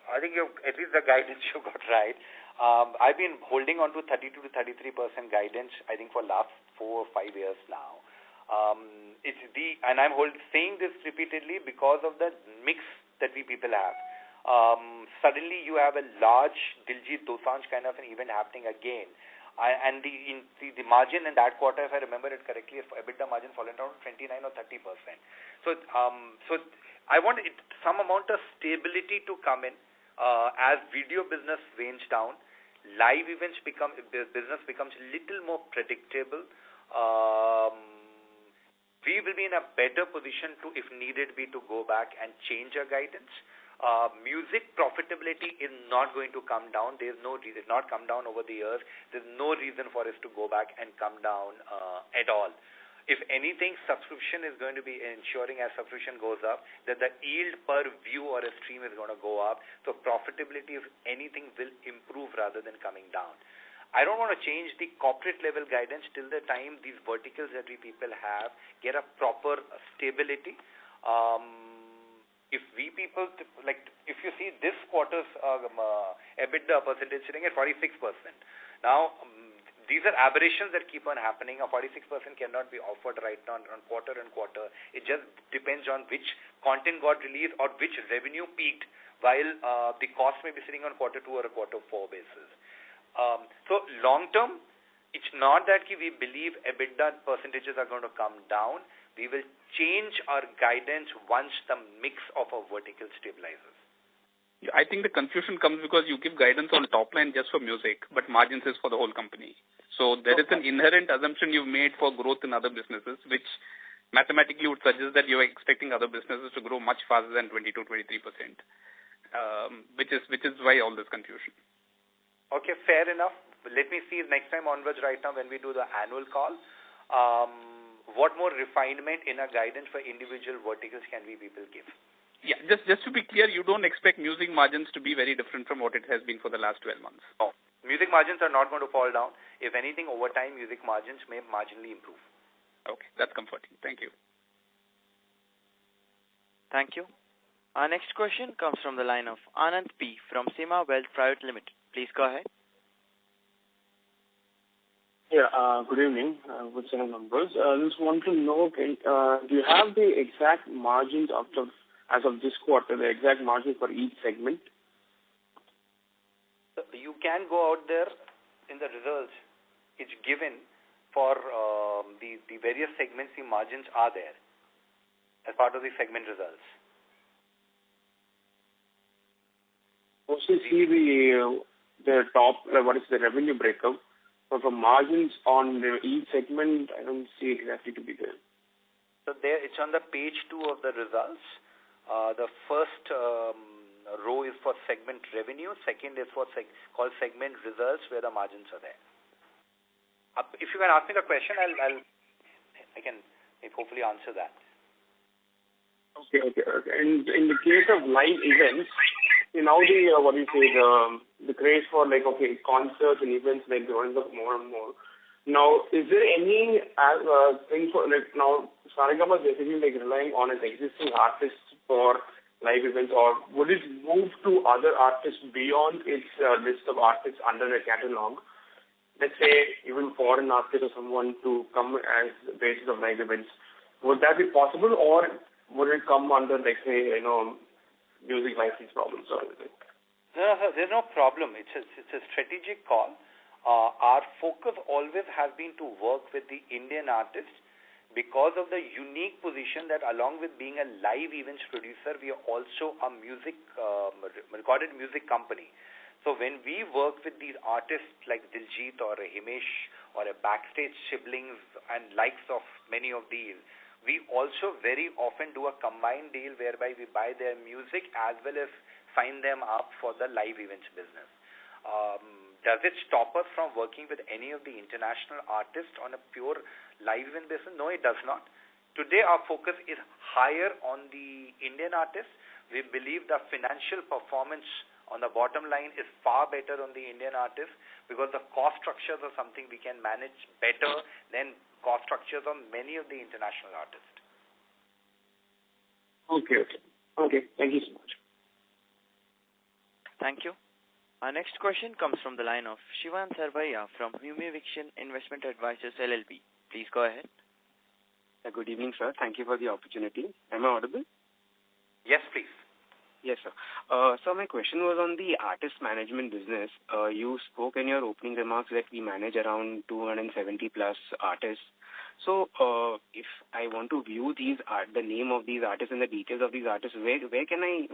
I think at least the guidance you got right. I've been holding on to 32 to 33% guidance, I think, for last 4 or 5 years now. And I'm saying this repeatedly because of the mix that we people have. Suddenly you have a large Diljit Dosanjh kind of an event happening again. And the margin in that quarter, if I remember it correctly, EBITDA margin fallen down to 29 or 30%. So I want some amount of stability to come in as video business wanes down. Live events business becomes a little more predictable. We will be in a better position to, if needed be, to go back and change our guidance. Music profitability is not going to come down. There's no reason. It's not come down over the years. There's no reason for us to go back and come down at all. If anything, subscription is going to be ensuring as subscription goes up that the yield per view or a stream is going to go up. So profitability, if anything, will improve rather than coming down. I don't want to change the corporate level guidance till the time these verticals that we people have get a proper stability. If we people, if you see this quarter's EBITDA percentage sitting at 46%. Now, these are aberrations that keep on happening. A 46% cannot be offered right now on quarter and quarter. It just depends on which content got released or which revenue peaked, while the cost may be sitting on quarter 2 or a quarter 4 basis. So long term, it's not that we believe EBITDA percentages are going to come down. We will change our guidance once the mix of our vertical stabilizes. I think the confusion comes because you give guidance on top line just for music, but margins is for the whole company. So there is an inherent assumption you've made for growth in other businesses, which mathematically would suggest that you're expecting other businesses to grow much faster than 22-23%, which is why all this confusion. Okay, fair enough. Let me see next time onwards right now when we do the annual call. What more refinement in our guidance for individual verticals can we people give? Yeah, just to be clear, you don't expect music margins to be very different from what it has been for the last 12 months? Music margins are not going to fall down. If anything, over time, music margins may marginally improve. Okay, that's comforting. Thank you. Thank you. Our next question comes from the line of Anand P. from Seema Wealth Private Limited. Please go ahead. Yeah, good evening. Good set of numbers. Just want to know, do you have the exact margins as of this quarter, the exact margin for each segment? You can go out there in the results. It's given for the various segments. The margins are there as part of the segment results. Also see the top, what is the revenue breakup? So for margins on each segment, I don't see exactly to be there. So there, it's on the page 2 of the results. The first row is for segment revenue. Second is for called segment results, where the margins are there. If you can ask me the question, I can hopefully answer that. Okay. And in the case of live events, now the craze for concerts and events going up more and more. Now, is there any thing for now Saregama is basically relying on its existing artists for live events, or would it move to other artists beyond its list of artists under a catalog? Let's say even foreign artists or someone to come as the basis of live events. Would that be possible, or would it come under music license problems or anything? No, there's no problem. It's a strategic call. Our focus always has been to work with the Indian artists because of the unique position that along with being a live events producer, we are also a recorded music company. So when we work with these artists like Diljit or a Himesh or a Backstage Siblings and likes of many of these, we also very often do a combined deal whereby we buy their music as well as sign them up for the live events business. Does it stop us from working with any of the international artists on a pure live event business? No, it does not. Today our focus is higher on the Indian artists. We believe the financial performance on the bottom line is far better on the Indian artists because the cost structures are something we can manage better than cost structures on many of the international artists. Okay. Thank you so much. Thank you. Our next question comes from the line of Shivan Sarvaiya from Humiviction Investment Advisors LLP. Please go ahead. Good evening, sir. Thank you for the opportunity. Am I audible? Yes, please. Yes, sir. So my question was on the artist management business. You spoke in your opening remarks that we manage around 270 plus artists. So if I want to view the name of these artists and the details of these artists, where can I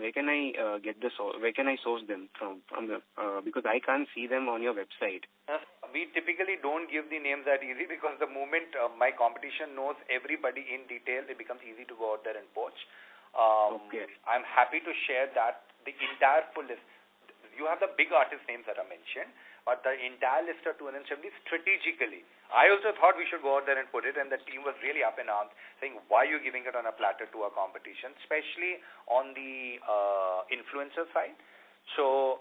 get this? Where can I source them from because I can't see them on your website. We typically don't give the names that easy because the moment my competition knows everybody in detail, it becomes easy to go out there and poach. Okay. I'm happy to share that the entire full list. You have the big artist names that are mentioned, but the entire list of 270 strategically. I also thought we should go out there and put it, and the team was really up in arms, saying, why are you giving it on a platter to our competition, especially on the influencer side. So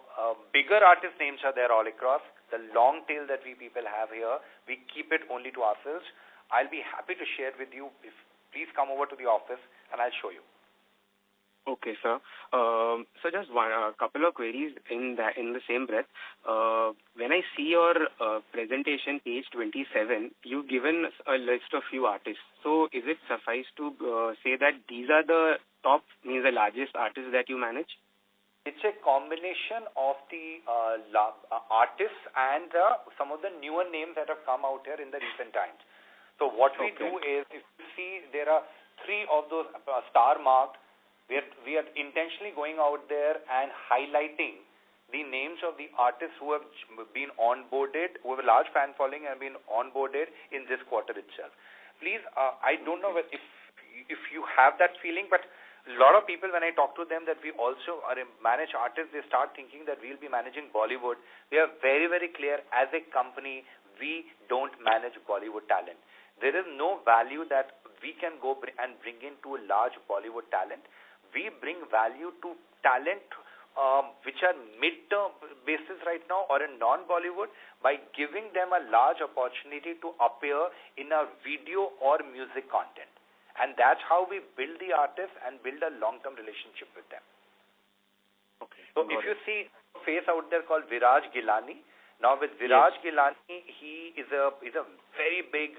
bigger artist names are there all across. The long tail that we people have here, we keep it only to ourselves. I'll be happy to share with you. Please come over to the office, and I'll show you. Okay, sir. So just a couple of queries in the same breath. When I see your presentation, page 27, you've given a list of few artists. So is it suffice to say that these are the top, means the largest artists that you manage? It's a combination of the artists and some of the newer names that have come out here in the recent times. So what we do is, if you see, there are 3 of those star marked. We are intentionally going out there and highlighting the names of the artists who have been onboarded, who have a large fan following and been onboarded in this quarter itself. Please, I don't know if you have that feeling, but a lot of people, when I talk to them that we also are manage artists, they start thinking that we'll be managing Bollywood. We are very, very clear as a company, we don't manage Bollywood talent. There is no value that we can go and bring into a large Bollywood talent. We bring value to talent which are mid-term basis right now or in non-Bollywood, by giving them a large opportunity to appear in a video or music content. And that's how we build the artists and build a long-term relationship with them. Okay. So if you see a face out there called Viraj Gilani, now with Viraj Gilani, he is a very big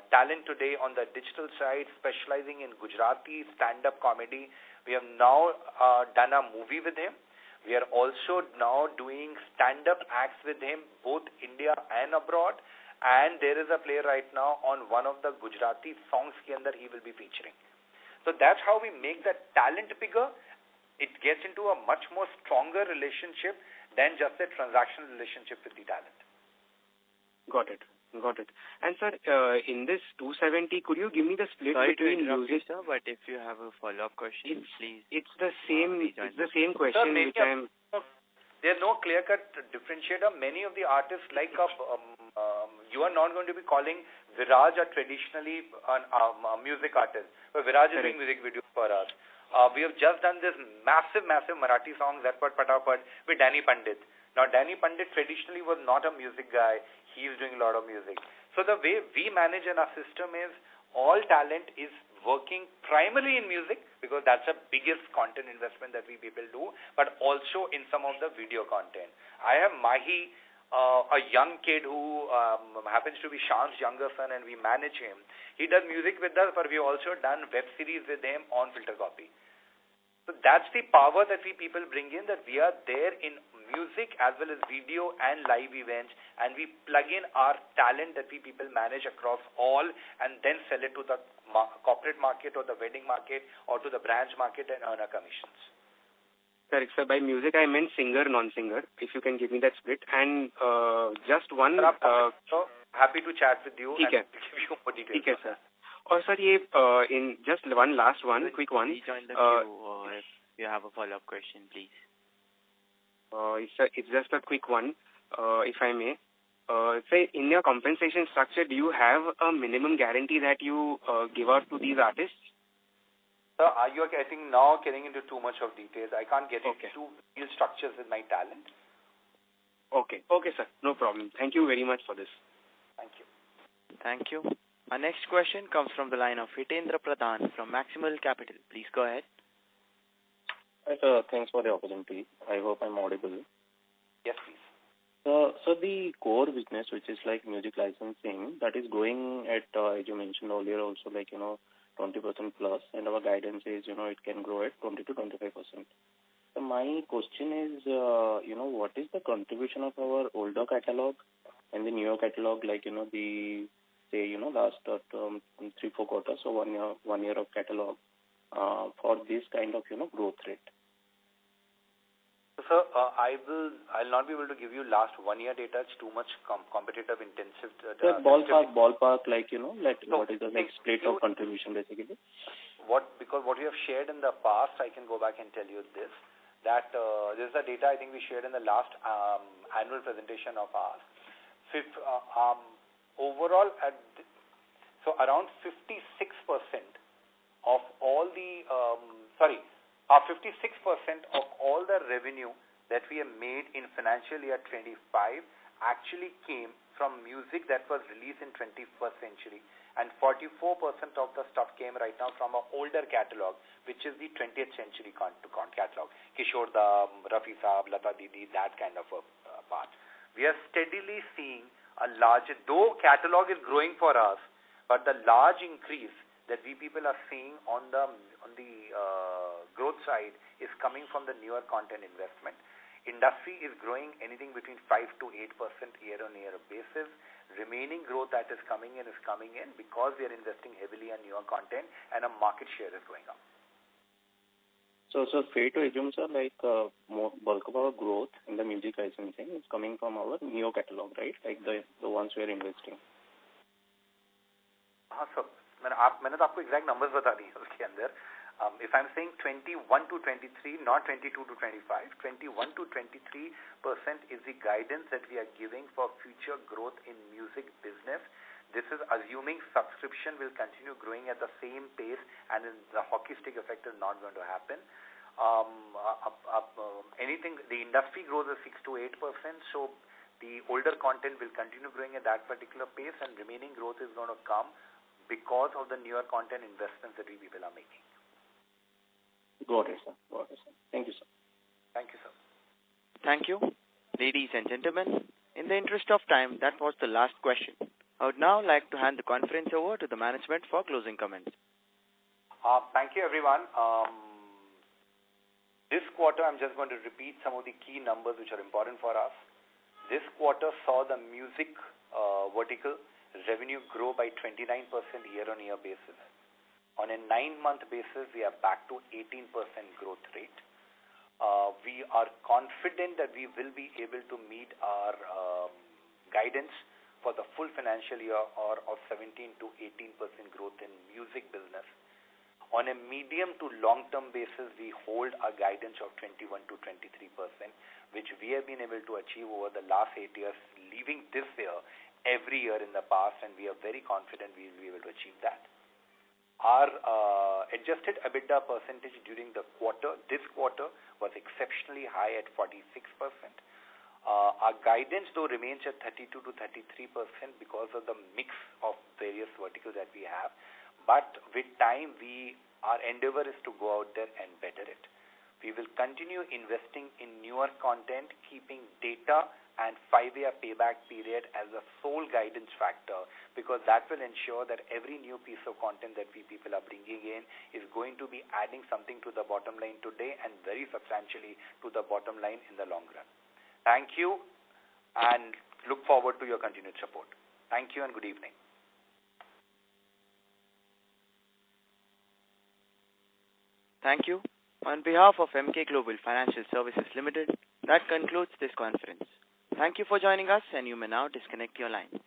talent today on the digital side, specializing in Gujarati stand-up comedy. We have now done a movie with him. We are also now doing stand-up acts with him, both India and abroad. And there is a play right now on one of the Gujarati songs he will be featuring. So that's how we make that talent bigger. It gets into a much more stronger relationship than just a transactional relationship with the talent. Got it. And sir, in this 270, could you give me the split between music? Sir, but if you have a follow-up question, please. It's the same. It's the same question which I'm. There's no clear-cut differentiator. Many of the artists like you are not going to be calling Viraj a traditionally a music artist, but Viraj is doing music videos for us. We have just done this massive Marathi song, Zatpat Patapat, with Danny Pandit. Now, Danny Pandit traditionally was not a music guy. He is doing a lot of music. So the way we manage in our system is all talent is working primarily in music, because that's the biggest content investment that we people do, but also in some of the video content. I have Mahi, a young kid who happens to be Shan's younger son, and we manage him. He does music with us, but we also done web series with him on Filter Copy. So that's the power that we people bring in, that we are there in music as well as video and live events, and we plug in our talent that we people manage across all, and then sell it to the corporate market or the wedding market or to the branch market and earn our commissions. Correct, sir. By music, I meant singer, non-singer. If you can give me that split. And just one... so happy to chat with you and give you more details. Okay, sir. Or sir, in just one last one, quick one. Rejoin the queue if you have a follow-up question, please. It's just a quick one, if I may. Say, in your compensation structure, do you have a minimum guarantee that you give out to these artists? Sir, you are, I think, now getting into too much of details. I can't get into real structures with my talent. Okay, sir. No problem. Thank you very much for this. Thank you. Thank you. Our next question comes from the line of Hitendra Pradhan from Maximal Capital. Please go ahead. Hi, sir. Thanks for the opportunity. I hope I'm audible. Yes, please. So the core business, which is like music licensing, that is growing at, as you mentioned earlier, also 20% plus, and our guidance is, it can grow at 20 to 25%. So my question is, what is the contribution of our older catalog and the newer catalog, last 3-4 quarters, so 1 year of catalog, for this kind of, growth rate? Sir, I'll not be able to give you last 1 year data. It's too much competitive intensive. Ballpark, what is the split of contribution basically? Because what we have shared in the past, I can go back and tell you this, that this is the data I think we shared in the last annual presentation of ours. Overall, so around 56% of all the 56% of all the revenue that we have made in financial year 25 actually came from music that was released in 21st century, and 44% of the stuff came right now from our older catalog, which is the 20th century catalog. Kishore Da, Rafi Saab, Lata Didi, that kind of a part. We are steadily seeing a larger, though catalog is growing for us, but the large increase that we people are seeing on the growth side is coming from the newer content investment. Industry is growing anything between 5 to 8% year-on-year basis. Remaining growth that is coming in because we are investing heavily on newer content, and our market share is going up. So fair to assume, sir, more bulk of our growth in the music licensing is coming from our neo catalog, right? Like the ones we are investing. Sir. मैंने तो आपको exact numbers बता दी है उसके अंदर. If I'm saying 21 to 23, not 22 to 25, 21 to 23% is the guidance that we are giving for future growth in music business. This is assuming subscription will continue growing at the same pace, and the hockey stick effect is not going to happen. anything, the industry grows at 6 to 8%, so the older content will continue growing at that particular pace, and remaining growth is going to come because of the newer content investments that we people are making. Got it, sir. Thank you, sir. Thank you, sir. Thank you. Ladies and gentlemen, in the interest of time, that was the last question. I would now like to hand the conference over to the management for closing comments. Thank you, everyone. This quarter, I'm just going to repeat some of the key numbers which are important for us. This quarter saw the music vertical revenue grow by 29% year-on-year basis. On a 9-month basis, we are back to 18% growth rate. We are confident that we will be able to meet our guidance for the full financial year or of 17 to 18% growth in music business. On a medium to long-term basis, we hold a guidance of 21 to 23%, which we have been able to achieve over the last 8 years, leaving this year every year in the past, and we are very confident we will be able to achieve that. Our adjusted EBITDA percentage during the quarter, this quarter, was exceptionally high at 46%. Our guidance, though, remains at 32 to 33% because of the mix of various verticals that we have. But with time, our endeavor is to go out there and better it. We will continue investing in newer content, keeping data and 5-year payback period as a sole guidance factor, because that will ensure that every new piece of content that we people are bringing in is going to be adding something to the bottom line today and very substantially to the bottom line in the long run. Thank you, and look forward to your continued support. Thank you and good evening. Thank you. On behalf of Emkay Global Financial Services Limited, that concludes this conference. Thank you for joining us, and you may now disconnect your lines.